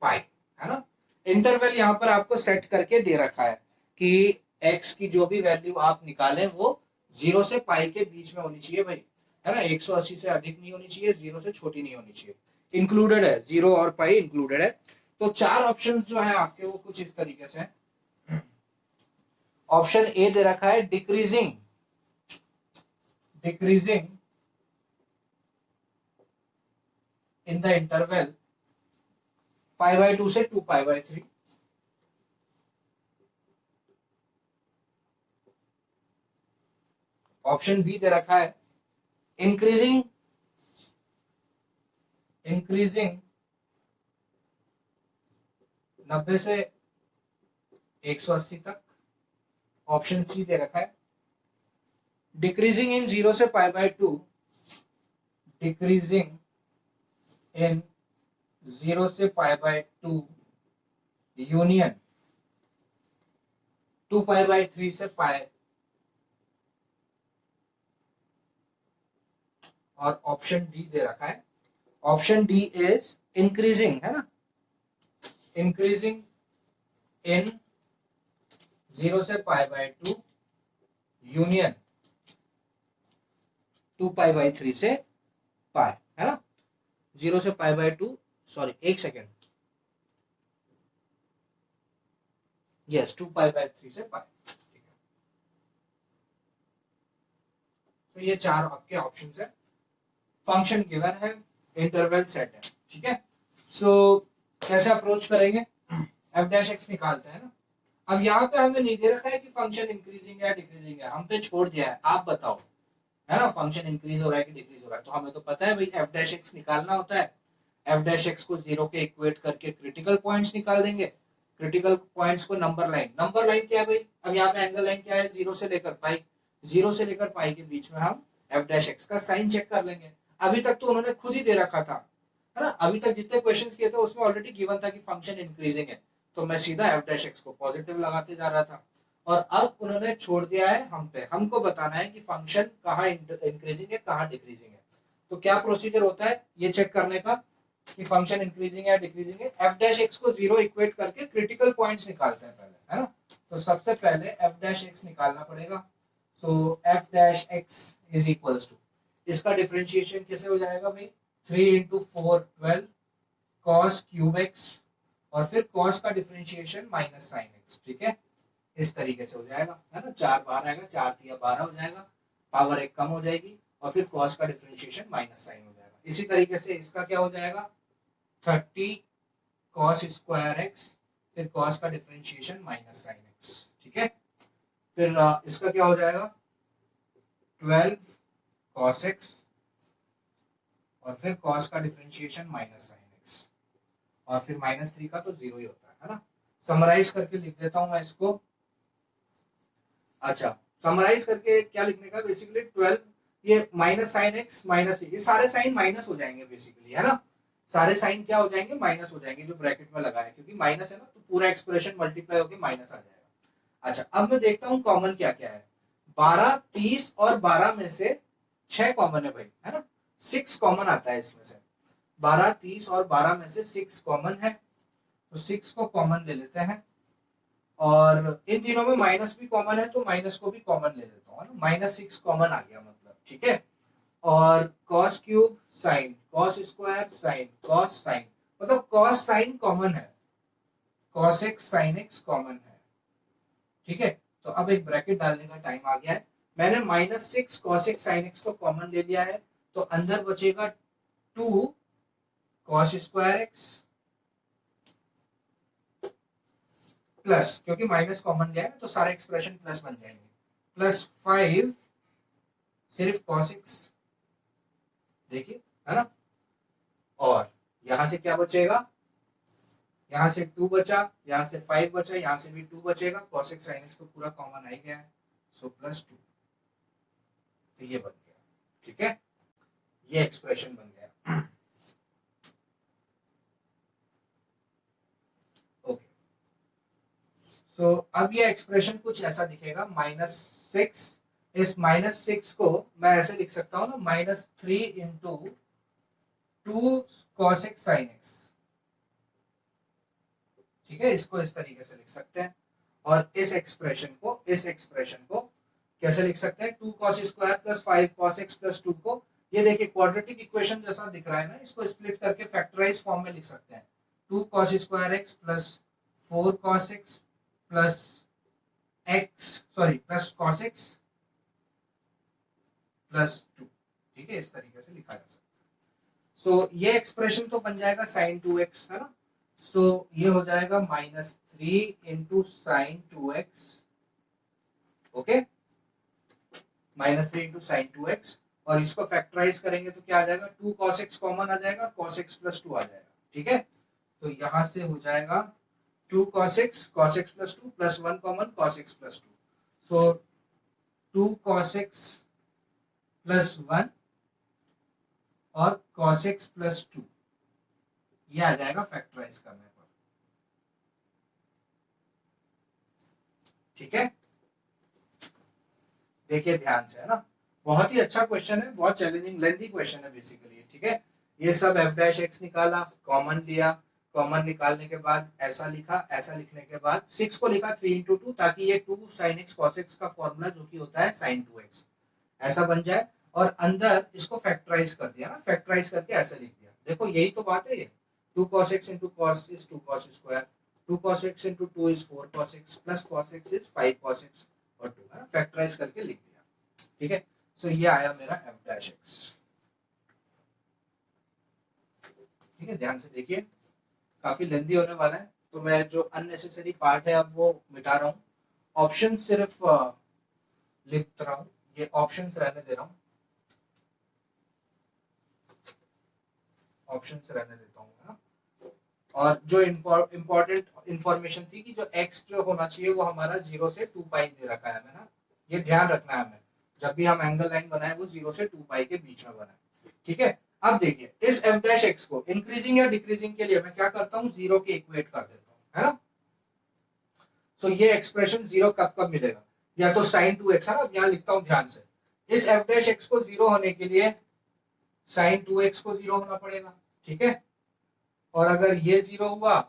पाई, है ना। इंटरवल यहाँ पर आपको सेट करके दे रखा है कि x की जो भी वैल्यू आप निकालें वो 0 से पाई के बीच में होनी चाहिए भाई, है ना। 180 से अधिक नहीं होनी चाहिए, 0 से छोटी नहीं होनी चाहिए। इंक्लूडेड है 0 और पाई इंक्लूडेड है। तो चार ऑप्शंस जो है आपके वो कुछ इस तरीके से हैं। ऑप्शन ए दे रखा है decreasing in the interval pi by 2 से 2 पाई बाय 3। ऑप्शन बी दे रखा है इंक्रीजिंग 90 से 180 तक। ऑप्शन सी दे रखा है डिक्रीजिंग इन 0 से पाई बाय 2, डिक्रीजिंग इन 0 से pi by 2 union 2 pi by 3 से पाई। और ऑप्शन डी दे रखा है, ऑप्शन डी इज इंक्रीजिंग, है ना, इंक्रीजिंग इन 0 से pi by 2 union 2 pi by 3 से पाई, है ना? 0 से पाई बाय 2, सॉरी एक सेकेंड, यस 2 पाई बाय 3 से पाई। ठीक है, तो ये चार आपके ऑप्शंस है। फंक्शन गिवन है, इंटरवल सेट है, ठीक है। सो कैसे अप्रोच करेंगे? एफ डैश एक्स निकालते हैं ना। अब यहाँ पे हमें नहीं दे रखा है कि फंक्शन इंक्रीजिंग है डिक्रीजिंग है, हम पे छोड़ दिया है, आप बताओ, है ना? फंक्शन इंक्रीज हो रहा है कि डिक्रीज हो रहा है, तो हमें तो पता है भाई एफ डैश एक्स निकालना होता है। एफ डैश एक्स को 0 के इक्वेट करके क्रिटिकल पॉइंट्स निकाल देंगे। क्रिटिकल पॉइंट्स को नंबर लाइन क्या है भाई? अब यहाँ पे एंगल लाइन क्या है? 0 से लेकर पाई, 0 से लेकर पाई के बीच में हम एफ डैश एक्स का साइन चेक कर लेंगे। अभी तक तो उन्होंने खुद ही दे रखा था, है ना? अभी तक जितने क्वेश्चंस किए थे उसमें ऑलरेडी गिवन था कि फंक्शन इंक्रीजिंग है, तो मैं सीधा एफ डैश एक्स को पॉजिटिव लगाते जा रहा था। और अब उन्होंने छोड़ दिया है हम पे, हमको बताना है कि फंक्शन कहाँ इंक्रीजिंग है कहाँ डिक्रीजिंग है। तो क्या प्रोसीजर होता है ये चेक करने का कि फंक्शन इंक्रीजिंग है डिक्रीजिंग है? एफ डैश एक्स को 0 इक्वेट करके क्रिटिकल पॉइंट्स निकालते हैं पहले, है ना? तो सबसे पहले एफ डैश एक्स निकालना पड़ेगा। So f dash x is equals to, इसका डिफरेंशिएशन कैसे हो जाएगा भाई? 3 इंटू 4 12 कॉस क्यूब एक्स, और फिर कॉस का डिफरेंशिएशन माइनस साइन एक्स, ठीक है? इस तरीके से हो जाएगा, है ना? 4 बाहर आएगा, 4 3 12 हो जाएगा, पावर एक कम हो जाएगी, और फिर कॉस का डिफरेंशिएशन माइनस साइन हो जाएगा। इसी तरीके से इसका क्या हो जाएगा? 30 कॉस स्क्वायर एक्स, फिर कॉस का डिफरेंशिएशन माइनस साइन एक्स, ठीक है? फिर इसका क्या हो जाएगा? 12 कॉस एक्स, और फिर कॉस का डिफरेंशिएशन माइनस साइन एक्स, और फिर -3 का तो 0 ही होता है ना? समराइज करके लिख देता हूं मैं इसको। अच्छा, समराइज करके क्या लिखने का? बेसिकली 12, ये माइनस साइन एक्स माइनस, ये सारे साइन माइनस हो जाएंगे बेसिकली, है ना? सारे साइन क्या हो जाएंगे? माइनस हो जाएंगे जो ब्रैकेट में लगा है, क्योंकि माइनस है ना, तो पूरा एक्सप्रेशन मल्टीप्लाई होकर माइनस आ जाएगा। अच्छा, अब मैं देखता हूँ कॉमन क्या क्या है। 12 30 और 12 में से 6 कॉमन है भाई, है ना? 6 कॉमन आता है इसमें से। 12 30 और 12 में से 6 कॉमन है, तो 6 को कॉमन ले लेते हैं। और इन तीनों में माइनस भी कॉमन है, तो माइनस को भी कॉमन ले लेता हूँ, -6 कॉमन आ गया मतलब, ठीक है? और cos cube sign, cos square sine, cos sine, मतलब कॉस साइन कॉमन है, cos x sine x common है, ठीक है? तो अब एक ब्रैकेट डालने का टाइम आ गया है। मैंने -6 कॉस एक्स साइन एक्स को कॉमन ले लिया है, तो अंदर बचेगा 2 कॉस स्क्वायर एक्स प्लस, क्योंकि माइनस कॉमन गया है तो सारे एक्सप्रेशन प्लस बन जाएंगे, प्लस 5 सिर्फ cos x, देखिए, है ना? और यहां से क्या बचेगा? यहां से 2 बचा, यहां से 5 बचा, यहां से भी 2 बचेगा, cos x sin x तो पूरा कॉमन आ ही गया है, सो +2, तो ये बन गया, ठीक है? ये एक्सप्रेशन बन गया। ओके, सो अब ये एक्सप्रेशन कुछ ऐसा दिखेगा, -6, इस -6 को मैं ऐसे लिख सकता हूँ ना, -3 into 2 cos x sin x, ठीक है? इसको इस तरीके से लिख सकते हैं। और इस एक्सप्रेशन को कैसे लिख सकते हैं? 2 cos square plus 5 cos x plus 2 को, ये देखिए क्वाड्रेटिक इक्वेशन जैसा दिख रहा है ना, इसको स्प्लिट करके फैक्टराइज फॉर्म में लिख सकते हैं। 2 cos square x plus 4 cos x plus cos x plus 2, ठीक है? इस तरीके से लिखा जा सकता है। सो ये एक्सप्रेशन तो बन जाएगा sin 2x, है ना? सो ये हो जाएगा -3 into sine 2x, okay? -3 into sine 2x, और इसको फैक्टराइज करेंगे तो क्या आ जाएगा? 2 cos x कॉमन आ जाएगा, cos x प्लस 2 आ जाएगा, ठीक है? तो यहां से हो जाएगा 2 cos x plus 2 plus 1 common, cos x plus 2, सो 2 cos x प्लस 1 और cos x प्लस 2, ये आ जाएगा फैक्टराइज करने पर, ठीक है? देखिए ध्यान से, है ना? बहुत ही अच्छा क्वेश्चन है, बहुत चैलेंजिंग लेंथी क्वेश्चन है बेसिकली, ठीक है? ये सब f डैश एक्स निकाला, कॉमन लिया, कॉमन निकालने के बाद ऐसा लिखा, ऐसा लिखने के बाद 6 को लिखा 3 इंटू 2, ताकि ये 2 sin x cos x का फॉर्मूला जो कि होता है sin 2x ऐसा बन जाए, और अंदर इसको फैक्टराइज कर दिया ना, फैक्टराइज करके ऐसे लिख दिया। देखो यही तो बात है, ये 2 cos x into cos is 2 cos square, 2 cos x into 2 is 4 cos x plus cos x is 5 cos x और 2 है, फैक्टराइज करके लिख दिया। ठीक है, सो ये आया मेरा f dash x। ठीक है, ध्यान से देखिए, काफी लेंदी होने वाला है, तो मैं जो अननेसेसरी पार्ट है अब वो मिटा रहा हूँ, ऑप्शन सिर्फ लिख रहा हूँ, ये ऑप्शंस रहने दे रहा हूँ, ऑप्शंस रहने देता हूँ ना। और जो इम्पोर्टेंट इंफॉर्मेशन थी कि जो x जो होना चाहिए वो हमारा 0 से 2 पाई दे रखा है ना, ये ध्यान रखना है हमें, जब भी हम एंगल लाइन बनाए वो 0 से 2 पाई के बीच में बनाए। ठीक है, अब देखिए इस f डैश x को इंक्रीजिंग या डिक्रीजिंग के लिए मैं क्या करता हूँ, 0 के इक्वेट कर देता हूँ, है ना। सो ये एक्सप्रेशन 0 कब कब मिलेगा, या तो sin 2x है ना, यहाँ लिखता हूँ ध्यान से, इस f डैश x को 0 होने के लिए sin 2x को 0 होना पड़ेगा। ठीक है, और अगर ये 0 हुआ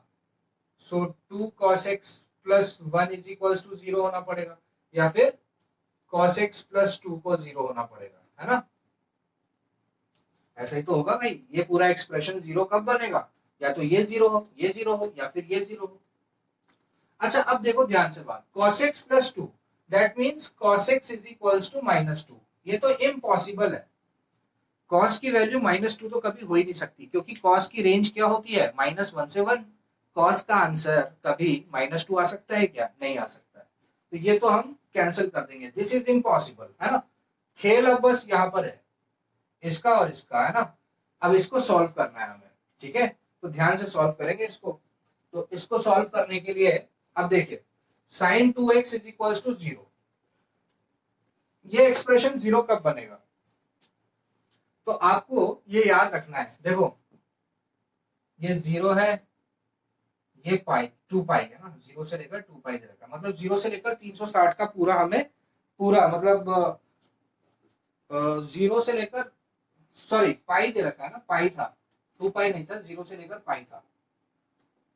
so 2 cos x plus 1 is equals to 0 होना पड़ेगा, या फिर cos x प्लस 2 को 0 होना पड़ेगा, है ना। ऐसा ही तो होगा भाई, ये पूरा एक्सप्रेशन 0 कब बनेगा, या तो ये 0 हो, ये 0 हो, या फिर ये 0 हो। अच्छा अब देखो ध्यान से बात, cos x plus 2 that means cos x is equals to -2, ये तो इम्पॉसिबल है। cos की वैल्यू -2 तो कभी हो ही नहीं सकती, क्योंकि cos की रेंज क्या होती है, -1 से 1। cos का आंसर कभी -2 आ सकता है क्या, नहीं आ सकता है, तो ये तो हम कैंसिल कर देंगे, दिस इज इम्पॉसिबल, है ना। खेल अब बस यहाँ पर है, इसका और इसका, है ना। अब इसको सॉल्व करना है हमें, ठीक है, तो ध्यान से सॉल्व करेंगे इसको। तो इसको सॉल्व करने के लिए अब देखिए sin 2x is equals to 0, ये एक्सप्रेशन 0 कब बनेगा, तो आपको ये याद रखना है। देखो ये 0 है, ये पाई 2 पाई है ना, 0 से लेकर 2 पाई दे रखा, मतलब 0 से लेकर 360 का पूरा हमें, पूरा मतलब 0 से लेकर, सॉरी पाई दे रखा है ना, पाई था, 2 पाई नहीं था, 0 से लेकर पाई था,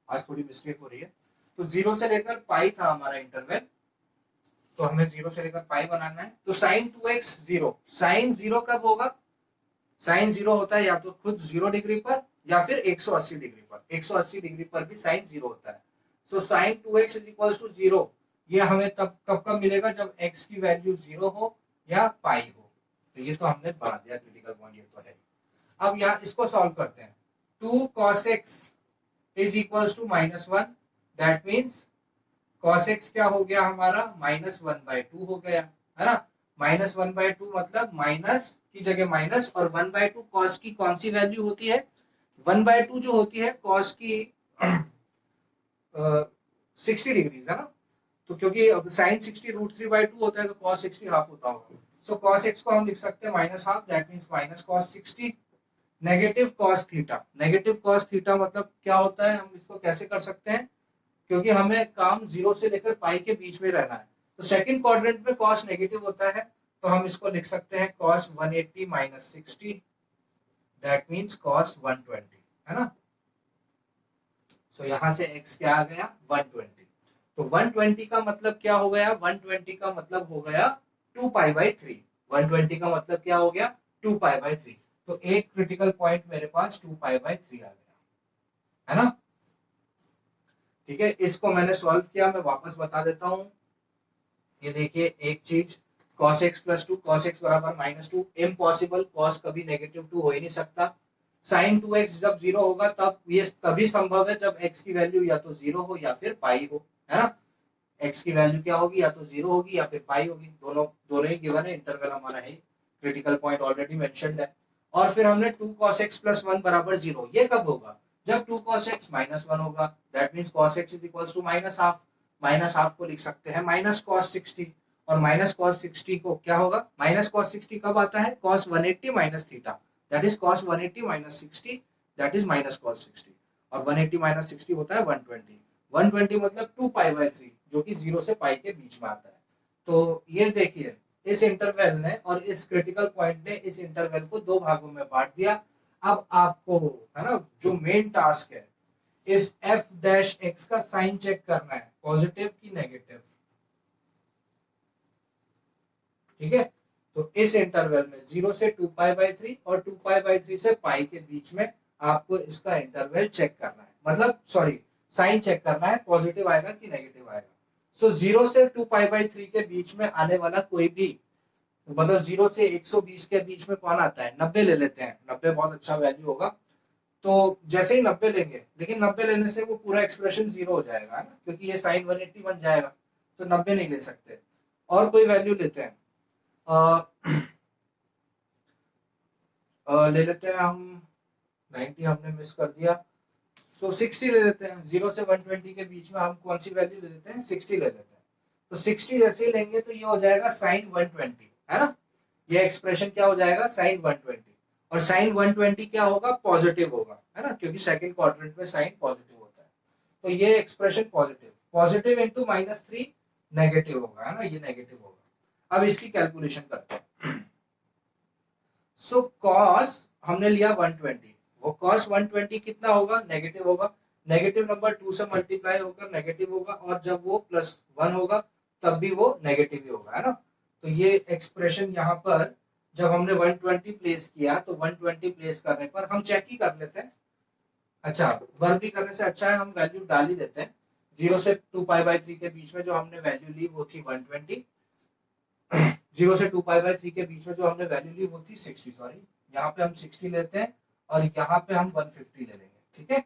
आज थोड़ी मिस्टेक हो रही है। तो 0 से लेकर पाई था हमारा इंटरवल, तो हमें 0 से लेकर पाई बनाना है। तो sin 2x 0, sin 0 कब होगा, साइन 0 होता है या तो खुद 0 डिग्री पर या फिर 180 डिग्री पर, 180 डिग्री पर भी साइन 0 होता है। So sin 2x is equals to 0, ये हमें तब कब मिलेगा, जब x की वैल्यू 0 हो या पाई हो। तो ये तो हमने बना दिया क्रिटिकल पॉइंट, ये तो है। अब यहाँ इसको सॉल्व करते हैं, 2 cos x is equals to -1, that means cos x क्या हो गया हमारा, -1/2 हो गया, है ना। -1/2 मतलब माइनस की जगह माइनस, और 1/2 cos की कौन सी वैल्यू होती है, 1/2 जो होती है cos की 60 डिग्रीज, है ना। तो क्योंकि sin 60 √3/2 होता है, तो cos 60 हाफ होता होगा। सो cos x को हम लिख सकते हैं -half, that means minus cos 60, negative cos theta. Negative cos theta मतलब क्या होता है, हम इसको कैसे कर सकते हैं, क्योंकि हमें काम 0 से लेकर पाई के बीच में रहना है, तो सेकंड क्वाड्रेंट में cos नेगेटिव होता है, तो हम इसको लिख सकते हैं cos 180 - 60, दैट मीन्स cos 120, है ना। सो यहां से x क्या आ गया, 120। तो 120 का मतलब क्या हो गया, 120 का मतलब हो गया 2π/3, 120 का मतलब क्या हो गया, 2π/3। तो एक क्रिटिकल पॉइंट मेरे पास 2π/3 आ गया, है ना। ठीक है, इसको मैंने सॉल्व किया, मैं वापस बता देता हूं। ये देखिए एक चीज, cos x plus 2, cos x बराबर -2, इम्पॉसिबल, cos कभी -2 हो ही नहीं सकता। sin 2x जब 0 होगा तब ये तभी संभव है जब x की वैल्यू या तो 0 हो या फिर पाई हो, है ना। x की वैल्यू क्या होगी, या तो 0 होगी या फिर पाई होगी, दोनों दोनों ही गिवन है, इंटरवल हमारा है, क्रिटिकल पॉइंट ऑलरेडी मेंशन्ड है। और फिर हमने 2 cos x प्लस 1 बराबर 0, ये कब होगा, जब 2 cos x -1 होगा, that means cos x is equals to -half, -half को लिख सकते हैं -cos 60, और -cos 60 को क्या होगा, -cos 60 कब आता है, cos 180 - theta, that is cos 180 - 60, that is -cos 60, और 180 - 60 होता है 120, 120 मतलब 2π/3, जो कि 0 से पाई के बीच में आता है। तो ये देखिए इस इंटरवल ने और इस क्रिटिकल पॉइंट ने इस इंटरवल को दो भागों में बांट दिया। अब आपको, है ना, जो मेन टास्क है इस एफ डैश एक्स का साइन चेक करना है, पॉजिटिव की नेगेटिव। ठीक है, तो इस इंटरवल में 0 से 2π/3 और 2π/3 से पाई के बीच में आपको इसका इंटरवल चेक करना है, मतलब सॉरी साइन चेक करना है, पॉजिटिव आएगा कि नेगेटिव आएगा। सो 0 से 2π/3 के बीच में आने वाला कोई भी, मतलब 0 से 120 के बीच में कौन आता है, 90 ले लेते हैं, 90 बहुत अच्छा वैल्यू होगा। तो जैसे ही 90 लेंगे, लेकिन 90 लेने से वो पूरा एक्सप्रेशन 0 हो जाएगा ना, क्योंकि ये साइन 180 बन जाएगा, तो 90 नहीं ले सकते। और कोई वैल्यू लेते हैं, ले लेते हैं हम 90, हमने मिस कर दिया, सो 60 ले लेते हैं। 0 से 120 के बीच में हम कौन सी वैल्यू ले लेते हैं, 60 ले लेते हैं। तो 60 जैसे ही लेंगे तो ये हो जाएगा साइन 120, है ना, ये एक्सप्रेशन क्या हो जाएगा, साइन 120। और साइन 120 क्या होगा, पॉजिटिव होगा, है ना, क्योंकि सेकंड क्वाड्रेंट में साइन पॉजिटिव होता है। तो ये expression positive, positive into -3 negative होगा, है ना, ये नेगेटिव होगा। अब इसकी कैलकुलेशन करते हैं। सो कॉस हमने लिया 120, वो कॉस 120 कितना होगा, नेगेटिव होगा। नेगेटिव नंबर 2 से मल्टीप्लाई होकर नेगेटिव होगा, और जब वो +1 होगा तब भी वो नेगेटिव ही होगा, है ना। तो ये एक्सप्रेशन यहाँ पर जब हमने 120 प्लेस किया, तो 120 प्लेस करने पर हम चेक ही कर लेते हैं। अच्छा, वर्क भी करने से अच्छा है हम वैल्यू डाल ही देते हैं। 0 से 2π/3 के बीच में जो हमने वैल्यू ली वो थी 120, 0 से 2π/3 के बीच में जो हमने वैल्यू ली वो थी 60, सॉरी यहाँ पे हम 60 लेते हैं और यहाँ पे हम 150 ले लेंगे। ठीक है,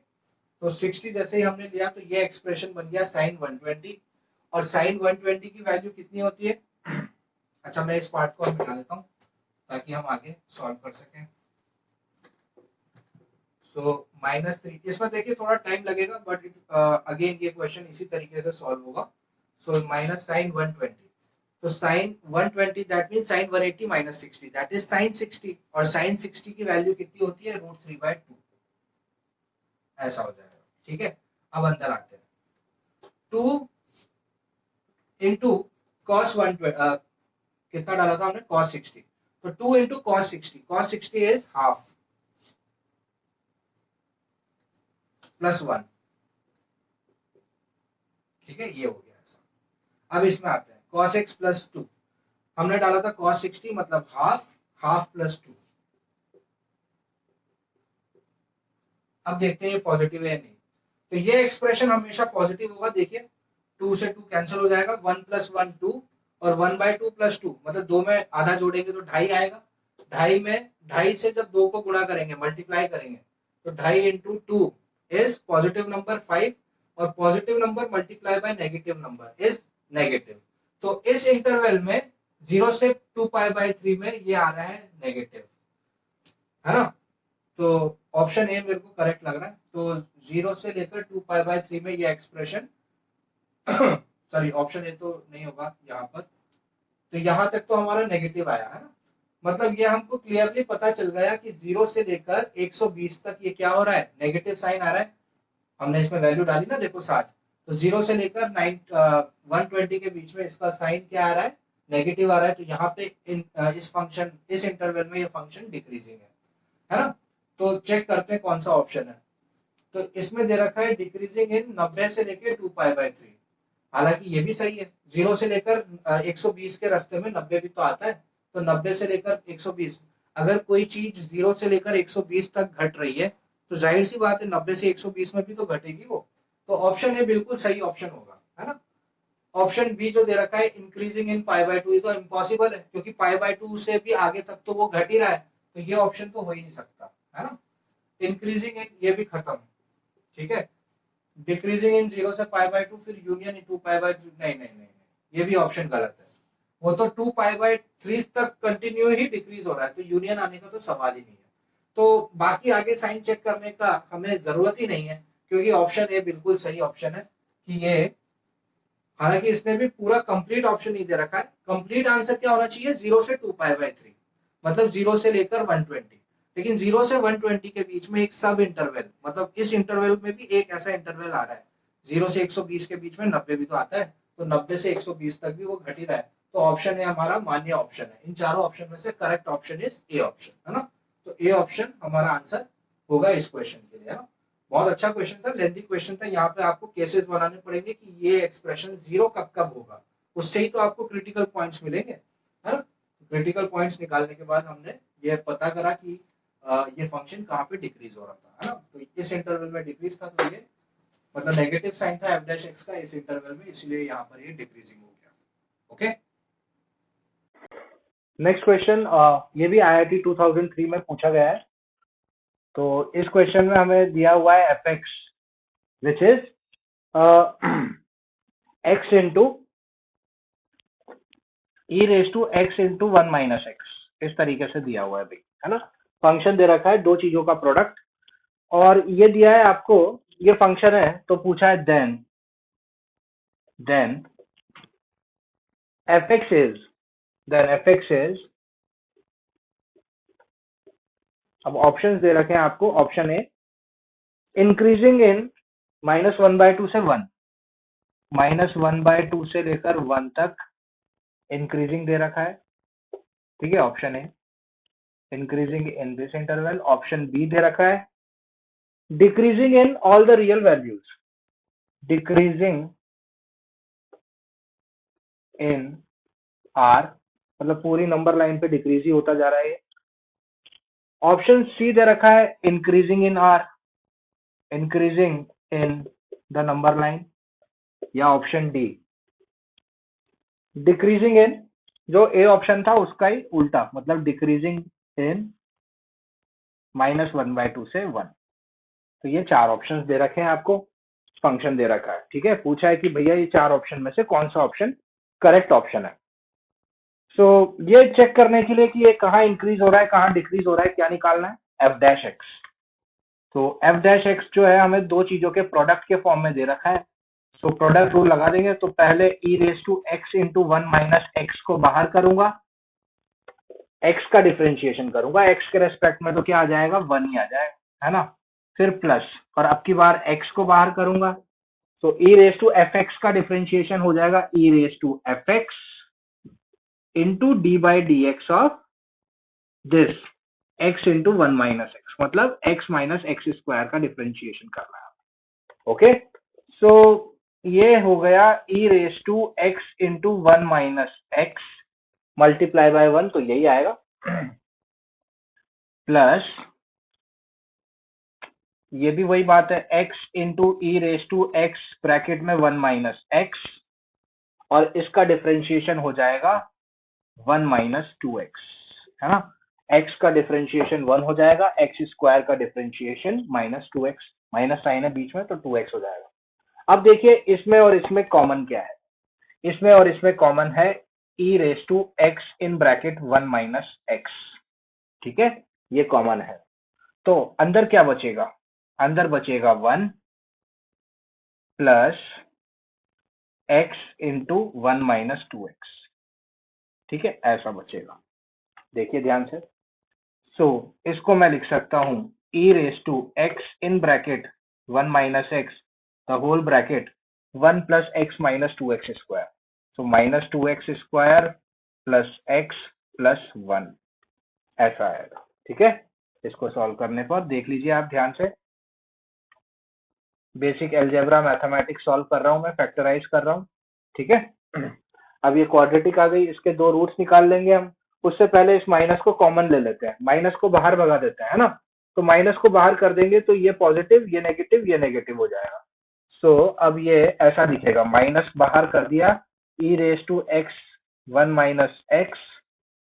तो 60 जैसे ही हमने लिया तो ये एक्सप्रेशन बन गया साइन 120, और साइन 120 की वैल्यू कितनी होती है। अच्छा, मैं इस पार्ट को मिटा देता हूँ ताकि हम आगे सॉल्व कर सकें। सो -3, इसमें देखिए थोड़ा टाइम लगेगा, बट अगेन ये क्वेश्चन इसी तरीके से सॉल्व होगा। सो माइनस साइन 120, तो sine 120 that mean sine 180 -60 that is sine 60, और साइन 60 की वैल्यू कितनी होती है, √3/2, ऐसा हो जाएगा। ठीक है, अब अंदर आते हैं, 2 इंटू कॉस 120, कितना डाला था हमने, कॉस 60, तो 2 into cos 60, cos 60 is half +1। ठीक है, ये हो गया ऐसा। अब इसमें आते हैं cos x +2, हमने डाला था cos 60 मतलब हाफ, हाफ +2। अब देखते हैं ये पॉजिटिव है नहीं, तो ये एक्सप्रेशन हमेशा पॉजिटिव होगा। देखिए 2 से 2 कैंसिल हो जाएगा, 1 + 1 2, और 1/2 + 2 मतलब 2 में आधा जोड़ेंगे तो 2.5 आएगा। 2.5 में 2.5 से जब 2 को गुणा करेंगे, मल्टीप्लाई करेंगे, तो 2.5 × 2 इज पॉजिटिव नंबर 5, और positive number multiply by negative number is negative. तो इस इंटरवल में 0 से 2π/3 में ये आ रहा है नेगेटिव, है ना। तो ऑप्शन ए मेरे को करेक्ट लग रहा है। तो 0 से लेकर 2π/3 में ये एक्सप्रेशन सॉरी ऑप्शन ए तो नहीं होगा यहाँ पर, तो यहाँ तक तो हमारा नेगेटिव आया, है ना। मतलब ये हमको क्लियरली पता चल गया कि 0 से लेकर 120 तक ये क्या हो रहा है, नेगेटिव साइन आ रहा है। हमने इसमें वैल्यू डाली ना, देखो 60, तो 0 से लेकर 120 के बीच में इसका साइन क्या आ रहा है, नेगेटिव आ रहा है। तो यहाँ पे इस फंक्शन, इस इंटरवल में ये फंक्शन डिक्रीजिंग है ना। तो चेक करते हैं कौन सा ऑप्शन है। तो इसमें दे रखा है डिक्रीजिंग इन 90 से लेकर 2π/3, हालांकि ये भी सही है। 0 से लेकर 120 के रास्ते में 90 भी तो आता है, तो 90 से लेकर 120, अगर कोई चीज 0 से लेकर 120 तक घट रही है तो जाहिर सी बात है 90 से 120 में भी तो घटेगी वो। तो ऑप्शन ए बिल्कुल सही ऑप्शन होगा, है ना। ऑप्शन बी जो दे रखा है इंक्रीजिंग इन π/2, ये तो इम्पॉसिबल है, क्योंकि π/2 से भी आगे तक तो वो घट ही रहा है, तो ये ऑप्शन तो हो ही नहीं सकता, है ना। इंक्रीजिंग इन, ये भी खत्म। ठीक है, डिक्रीजिंग इन 0 से π/2 फिर यूनियन इन 2π/3, नहीं नहीं नहीं, ये भी ऑप्शन गलत है। वो तो 2π/3 तक कंटिन्यू ही डिक्रीज हो रहा है, तो यूनियन आने का तो सवाल ही नहीं है। तो बाकी आगे साइन चेक करने का हमें जरूरत ही नहीं है, क्योंकि ऑप्शन ए बिल्कुल सही ऑप्शन है कि ये, हालांकि इसने भी पूरा कंप्लीट ऑप्शन नहीं दे रखा है। कंप्लीट आंसर क्या होना चाहिए, 0 से 2π/3, मतलब 0 से लेकर 120, लेकिन 0 से 120 के बीच में एक सब इंटरवल, मतलब इस इंटरवल में भी एक ऐसा इंटरवल आ रहा है 0 से 120 के बीच में 90 भी तो आता है, तो 90 से 120 तक भी वो घट ही रहा है। तो ऑप्शन है हमारा मान्य ऑप्शन है। इन चारों ऑप्शन में से correct option is A option, है ना। तो ए ऑप्शन हमारा आंसर होगा इस क्वेश्चन के लिए, है ना। बहुत अच्छा क्वेश्चन था, लेंथी क्वेश्चन था। यहाँ पे आपको केसेस बनाने पड़ेंगे कि ये एक्सप्रेशन जीरो कब कब होगा, उससे ही तो आपको क्रिटिकल पॉइंट्स मिलेंगे, है ना। क्रिटिकल पॉइंट्स निकालने के बाद हमने ये पता करा कि ये फंक्शन कहाँ पे डिक्रीज हो रहा था, है ना। तो इस इंटरवल में डिक्रीज था, तो ये मतलब नेगेटिव साइन था एफ डैश एक्स का इस इंटरवल में, इसलिए यहाँ पर ये डिक्रीजिंग हो गया। ओके,
नेक्स्ट क्वेश्चन, ये भी IIT 2003 में पूछा गया है। तो इस क्वेश्चन में हमें दिया हुआ है f x which is x into e raise to x into one minus x, इस तरीके से दिया हुआ है भाई, है ना। फंक्शन दे रखा है दो चीजों का प्रोडक्ट, और ये दिया है आपको, ये फंक्शन है, तो पूछा है देन एफ एक्स इज अब ऑप्शंस दे रखे हैं आपको। ऑप्शन ए इंक्रीजिंग इन -1/2 से 1, -1/2 से लेकर 1 तक इंक्रीजिंग दे रखा है, ठीक है। Option A increasing in this interval. Option B दे रखा है decreasing in all the real values, decreasing in R, मतलब पूरी नंबर लाइन पे डिक्रीज ही होता जा रहा है। ऑप्शन सी दे रखा है increasing in R, increasing in the number line. या ऑप्शन डी डिक्रीजिंग इन, जो ए ऑप्शन था उसका ही उल्टा, मतलब डिक्रीजिंग इन -1/2 से 1। तो ये चार ऑप्शंस दे रखे हैं आपको, फंक्शन दे रखा है, ठीक है। पूछा है कि भैया ये चार ऑप्शन में से कौन सा ऑप्शन करेक्ट ऑप्शन है। सो ये चेक करने के लिए कि ये कहाँ इंक्रीज हो रहा है कहाँ डिक्रीज हो रहा है, क्या निकालना है, एफ डैश एक्स। तो एफ डैश एक्स जो है हमें दो चीजों के प्रोडक्ट के फॉर्म में दे रखा है। सो प्रोडक्ट रूल लगा देंगे। तो पहले e raise to x into one minus x को बाहर करूंगा, एक्स का डिफ्रेंशिएशन करूंगा, एक्स के रेस्पेक्ट में तो क्या आ जाएगा, वन ही आ जाएगा, है ना। फिर प्लस, और अब की बार एक्स को बाहर करूंगा, तो e raise to f x का डिफ्रेंशिएशन हो जाएगा e raise to f x into d by d x of this x into one minus x, मतलब एक्स माइनस एक्स स्क्वायर का डिफ्रेंशिएशन करना है। ओके, सो ये हो गया e raise to x into one minus x multiply by one, तो यही आएगा, प्लस ये भी वही बात है, x into e raise to x bracket में वन माइनस एक्स, और इसका डिफ्रेंशिएशन हो जाएगा वन माइनस टू एक्स, है ना। x का डिफ्रेंशिएशन वन हो जाएगा, एक्स स्क्वायर का डिफ्रेंशिएशन -2x, माइनस साइन है बीच में तो 2x हो जाएगा। अब देखिए इसमें और इसमें कॉमन क्या है, इसमें और इसमें कॉमन है e raise to x in bracket one minus x, ठीक है, ये कॉमन है। तो अंदर क्या बचेगा, अंदर बचेगा one plus x into one minus two x, ठीक है, ऐसा बचेगा। देखिए ध्यान से। सो इसको मैं लिख सकता हूं e raise to x in bracket one minus x the whole bracket one plus x minus two x square, तो minus two x square plus x plus one, ऐसा आएगा, ठीक है। इसको सॉल्व करने पर देख लीजिए आप ध्यान से, बेसिक एल्जेब्रा मैथमेटिक्स सॉल्व कर रहा हूं मैं, फैक्टराइज कर रहा हूं, ठीक है। अब ये क्वाड्रेटिक आ गई, इसके दो रूट्स निकाल लेंगे हम। उससे पहले इस माइनस को कॉमन ले लेते हैं, माइनस को बाहर भगा देते हैं, है ना। तो माइनस को बाहर कर देंगे तो ये पॉजिटिव, ये नेगेटिव हो जाएगा। सो अब ये ऐसा दिखेगा, माइनस बाहर कर दिया, e raise to x one minus x,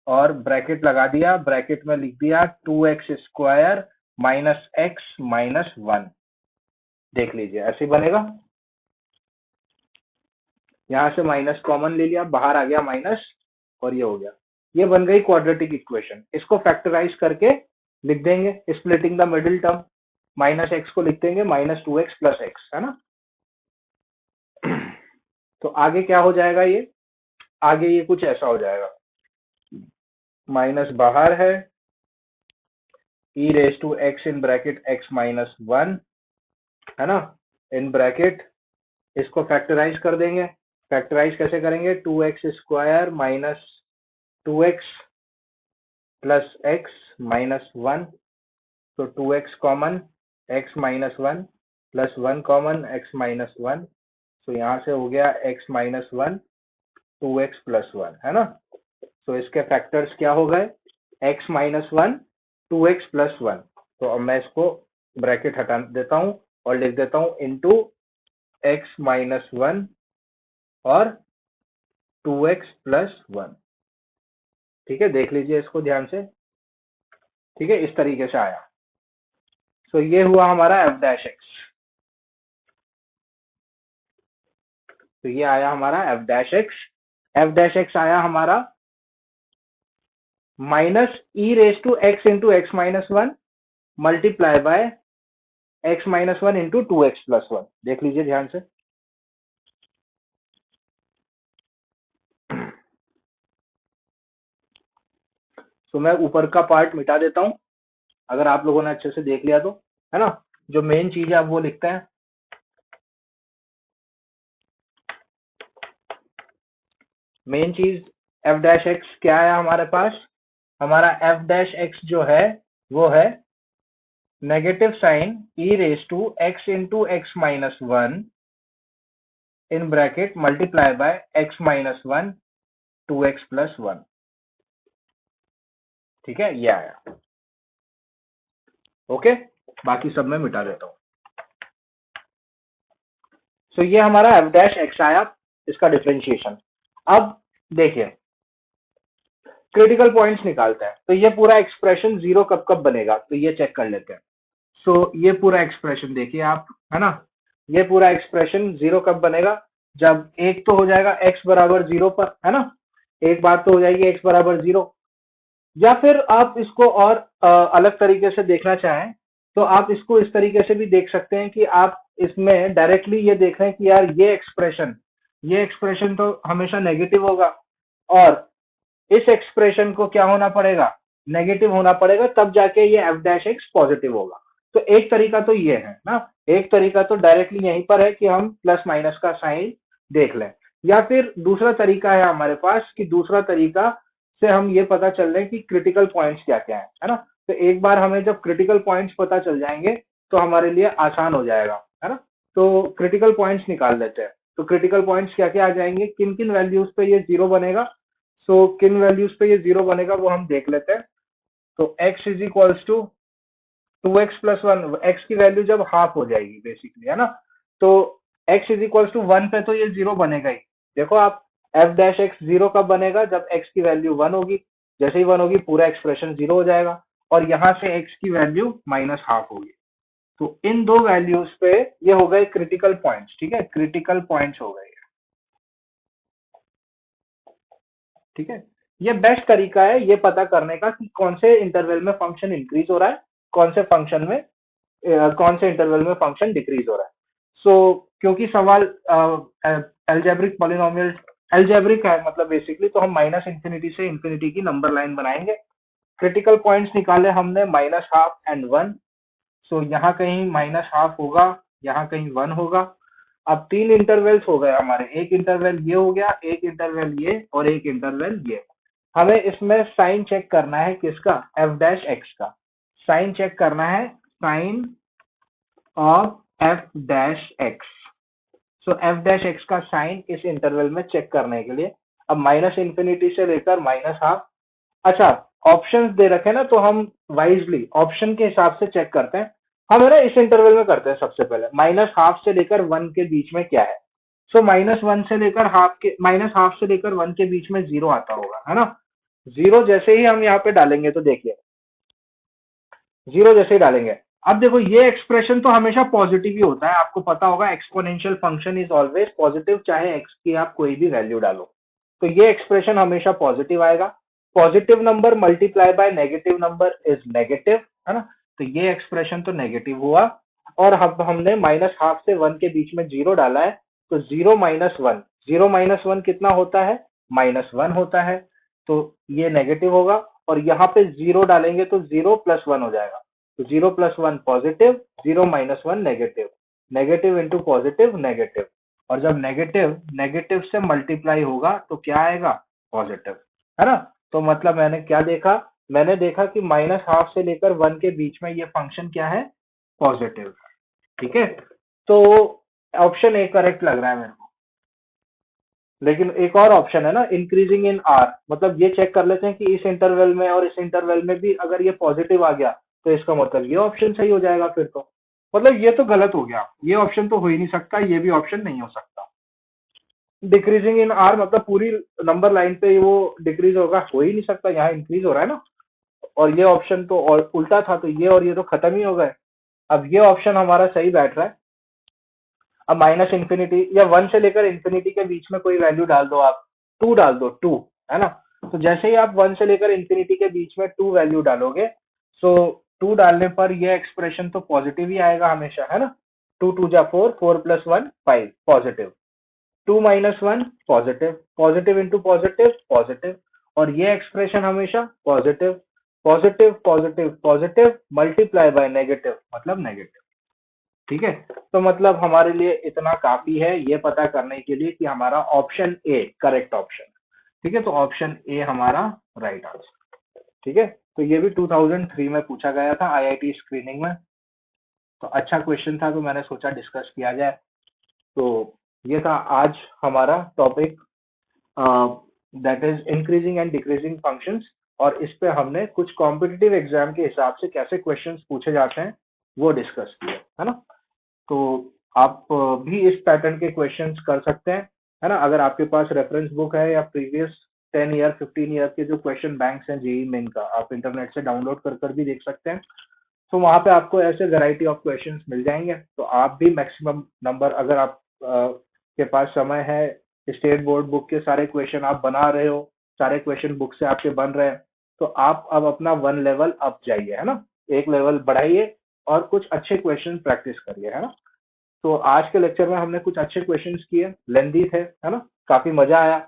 और ब्रैकेट लगा दिया, ब्रैकेट में लिख दिया two x square minus x minus one. देख लीजिए ऐसे बनेगा, यहाँ से माइनस कॉमन ले लिया, बाहर आ गया माइनस, और ये हो गया, ये बन गई क्वाड्रेटिक इक्वेशन। इसको फैक्टराइज करके लिख देंगे, splitting the middle term, minus x को लिख देंगे minus two x plus x, है ना। तो आगे क्या हो जाएगा, ये आगे ये कुछ ऐसा हो जाएगा, माइनस बाहर है, e raise to x in bracket x minus one, है ना, इन ब्रैकेट, इसको फैक्टराइज कर देंगे। फैक्टराइज कैसे करेंगे, two x square minus two x plus x minus one, तो two x common, x minus one plus one common x minus one, तो यहाँ से हो गया x minus one 2x plus one, है ना। तो इसके फैक्टर्स क्या हो गए, x minus one 2x plus one. तो अब मैं इसको ब्रैकेट हटा देता हूँ और लिख देता हूँ इंटू x माइनस वन और 2x प्लस वन। ठीक है, देख लीजिए इसको ध्यान से। ठीक है, इस तरीके से आया। तो ये हुआ हमारा f डैश x। तो ये आया हमारा f dash x। f dash x आया हमारा minus e raise to x into x minus one multiply by x minus one into 2x plus one. देख लीजिए ध्यान से। तो मैं ऊपर का पार्ट मिटा देता हूं, अगर आप लोगों ने अच्छे से देख लिया तो, है ना। जो मेन चीज है आप वो लिखते हैं। मेन चीज f डैश एक्स क्या है हमारे पास, हमारा f डैश एक्स जो है वो है negative sign e raise to x into x minus one in bracket multiply by x minus one 2x plus one. ठीक है, ये आया। ओके, बाकी सब मैं मिटा देता हूं। तो ये हमारा f डैश एक्स आया, इसका डिफरेंशिएशन। अब देखिए क्रिटिकल पॉइंट्स निकालते हैं। तो ये पूरा एक्सप्रेशन जीरो कब कब बनेगा, तो ये चेक कर लेते हैं। सो ये पूरा एक्सप्रेशन देखिए आप, है ना। ये पूरा एक्सप्रेशन जीरो कब बनेगा, जब एक तो हो जाएगा x बराबर जीरो पर, है ना। एक बात तो हो जाएगी x बराबर जीरो। या फिर आप इसको और अलग तरीके से देखना चाहें तो आप इसको इस तरीके से भी देख सकते हैं कि आप इसमें डायरेक्टली ये देख रहे हैं कि यार ये एक्सप्रेशन तो हमेशा नेगेटिव होगा, और इस एक्सप्रेशन को क्या होना पड़ेगा, नेगेटिव होना पड़ेगा, तब जाके ये f डैश एक्स पॉजिटिव होगा। तो एक तरीका तो ये है ना, एक तरीका तो डायरेक्टली यहीं पर है कि हम प्लस माइनस का साइन देख लें। या फिर दूसरा तरीका है हमारे पास कि दूसरा तरीका से हम ये पता चल रहे हैं कि क्रिटिकल पॉइंट्स क्या क्या है ना। तो एक बार हमें जब क्रिटिकल पॉइंट्स पता चल जाएंगे तो हमारे लिए आसान हो जाएगा, है ना। तो क्रिटिकल पॉइंट्स निकाल लेते हैं। तो क्रिटिकल पॉइंट्स क्या क्या आ जाएंगे, किन किन वैल्यूज पे ये जीरो बनेगा। सो किन वैल्यूज पे ये जीरो बनेगा वो हम देख लेते हैं। तो x is equals to 2x plus one, x की वैल्यू जब हाफ हो जाएगी बेसिकली, है ना। तो x is equals to one पे तो ये जीरो बनेगा ही। देखो आप, f डैश एक्स जीरो कब बनेगा, जब x की वैल्यू वन होगी। जैसे ही वन होगी पूरा एक्सप्रेशन जीरो हो जाएगा, और यहाँ से x की वैल्यू माइनस हाफ होगी। तो इन दो वैल्यूज पे ये हो गए क्रिटिकल पॉइंट्स। ठीक है, क्रिटिकल पॉइंट्स हो गए। ठीक है, ये बेस्ट तरीका है ये पता करने का कि कौन से इंटरवल में फंक्शन इंक्रीज हो रहा है, कौन से फंक्शन में कौन से इंटरवल में फंक्शन डिक्रीज हो रहा है। सो क्योंकि सवाल एल्जेब्रिक पॉलिनोमियल एल्जेब्रिक है मतलब बेसिकली, तो हम माइनस इंफिनिटी से इंफिनिटी की नंबर लाइन बनाएंगे। क्रिटिकल पॉइंट्स निकाले हमने माइनस हाफ एंड वन। सो यहाँ कहीं माइनस हाफ होगा, यहाँ कहीं वन होगा। अब तीन इंटरवल्स हो गए हमारे, एक इंटरवल ये हो गया, एक इंटरवल ये, और एक इंटरवल ये। हमें इसमें साइन चेक करना है किसका, f डैश एक्स का साइन चेक करना है, sign of f dash x. So f dash x का साइन इस इंटरवल में चेक करने के लिए, अब माइनस इंफिनिटी से लेकर माइनस हाफ। अच्छा, ऑप्शंस दे रखे ना, तो हम वाइजली ऑप्शन के हिसाब से चेक करते हैं। हम है ना इस इंटरवल में करते हैं सबसे पहले, माइनस हाफ से लेकर वन के बीच में क्या है। सो माइनस वन से लेकर हाफ के, माइनस हाफ से लेकर वन के बीच में जीरो आता होगा, है ना। जीरो जैसे ही हम यहाँ पे डालेंगे तो देखिए, जीरो जैसे ही डालेंगे, अब देखो ये एक्सप्रेशन तो हमेशा पॉजिटिव ही होता है, आपको पता होगा exponential function is always positive, चाहे एक्स की आप कोई भी वैल्यू डालो। तो ये एक्सप्रेशन हमेशा पॉजिटिव आएगा। Positive number multiply by negative number is negative, है ना। तो ये एक्सप्रेशन तो नेगेटिव हुआ, और अब हमने माइनस हाफ से वन के बीच में जीरो डाला है, तो जीरो माइनस वन कितना होता है, माइनस वन होता है। तो ये नेगेटिव होगा, और यहाँ पे जीरो डालेंगे तो जीरो प्लस वन हो जाएगा। तो zero plus one positive, zero minus one negative, negative into positive negative, और जब नेगेटिव नेगेटिव से मल्टीप्लाई होगा तो क्या आएगा, पॉजिटिव, है ना। तो मतलब मैंने क्या देखा, मैंने देखा कि माइनस हाफ से लेकर वन के बीच में ये फंक्शन क्या है, पॉजिटिव। ठीक है, तो ऑप्शन ए करेक्ट लग रहा है मेरे को। लेकिन एक और ऑप्शन है ना, इंक्रीजिंग इन आर, मतलब ये चेक कर लेते हैं कि इस इंटरवल में और इस इंटरवल में भी अगर ये पॉजिटिव आ गया तो इसका मतलब ये ऑप्शन सही हो जाएगा फिर तो। मतलब ये तो गलत हो गया, ये ऑप्शन तो हो ही नहीं सकता, ये भी ऑप्शन नहीं हो सकता। डिक्रीजिंग इन आर मतलब पूरी नंबर लाइन पे वो डिक्रीज होगा, हो ही नहीं सकता, यहाँ इंक्रीज हो रहा है ना। और ये ऑप्शन तो और उल्टा था, तो ये और ये तो खत्म ही हो गए। अब ये ऑप्शन हमारा सही बैठ रहा है। अब माइनस इंफिनिटी या वन से लेकर इंफिनिटी के बीच में कोई वैल्यू डाल दो आप, टू डाल दो, टू, है ना। तो जैसे ही आप वन से लेकर इंफिनिटी के बीच में टू वैल्यू डालोगे, सो टू डालने पर ये एक्सप्रेशन तो पॉजिटिव ही आएगा हमेशा, है ना। टू टू जा four, four plus one five, positive. Two minus one positive, positive into positive positive, और ये एक्सप्रेशन हमेशा positive. Positive positive positive multiply by negative मतलब नेगेटिव। ठीक है, तो मतलब हमारे लिए इतना काफी है ये पता करने के लिए कि हमारा ऑप्शन ए करेक्ट ऑप्शन। ठीक है, तो ऑप्शन ए हमारा राइट आंसर। ठीक है, तो ये भी 2003 में पूछा गया था आईआईटी स्क्रीनिंग में। तो अच्छा क्वेश्चन था, तो मैंने सोचा डिस्कस किया जाए। तो ये था आज हमारा topic, that is increasing and decreasing functions. और इस पे हमने कुछ कॉम्पिटिटिव एग्जाम के हिसाब से कैसे क्वेश्चंस पूछे जाते हैं वो डिस्कस किए, है ना। तो आप भी इस पैटर्न के क्वेश्चंस कर सकते हैं, है ना। अगर आपके पास रेफरेंस बुक है या प्रीवियस 10 ईयर 15 ईयर के जो क्वेश्चन बैंक्स हैं जेई मेन का, आप इंटरनेट से डाउनलोड कर भी देख सकते हैं। तो वहां पे आपको ऐसे वैरायटी ऑफ क्वेश्चंस मिल जाएंगे, तो आप भी मैक्सिमम नंबर, अगर आप के पास समय है, स्टेट बोर्ड बुक के सारे क्वेश्चन आप बना रहे हो, सारे क्वेश्चन बुक से आपके बन रहे हैं, तो आप अब अपना वन लेवल अप जाइए, है ना। एक लेवल बढ़ाइए और कुछ अच्छे क्वेश्चन प्रैक्टिस करिए, है ना। तो आज के लेक्चर में हमने कुछ अच्छे क्वेश्चंस किए, लेंदी थे, है ना, काफी मजा आया।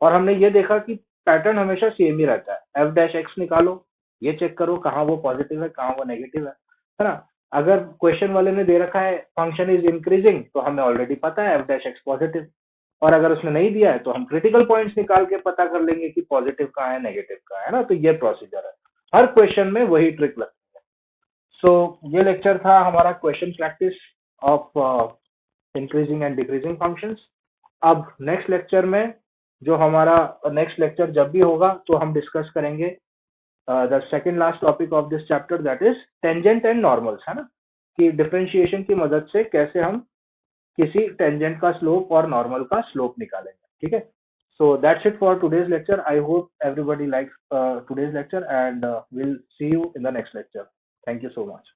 और हमने ये देखा कि पैटर्न हमेशा सेम ही रहता है, एफ डैश एक्स निकालो, ये चेक करो कहाँ वो पॉजिटिव है कहाँ वो नेगेटिव है ना। अगर क्वेश्चन वाले ने दे रखा है फंक्शन इज इंक्रीजिंग, तो हमें ऑलरेडी पता है एफ डैश एक्स पॉजिटिव। और अगर उसने नहीं दिया है तो हम क्रिटिकल पॉइंट्स निकाल के पता कर लेंगे कि पॉजिटिव कहाँ है नेगेटिव कहाँ है ना। तो ये प्रोसीजर है, हर क्वेश्चन में वही ट्रिक लगती है। सो ये लेक्चर था हमारा question practice of increasing and decreasing functions. अब नेक्स्ट लेक्चर में, जो हमारा नेक्स्ट लेक्चर जब भी होगा, तो हम डिस्कस करेंगे the second last topic of this chapter, that is tangent and normals, है ना। कि डिफरेंशिएशन की मदद से कैसे हम किसी टेंजेंट का स्लोप और नॉर्मल का स्लोप निकालेंगे। ठीक है, so that's it for today's lecture. I hope everybody likes today's lecture, and will see you in the next lecture. Thank you so much.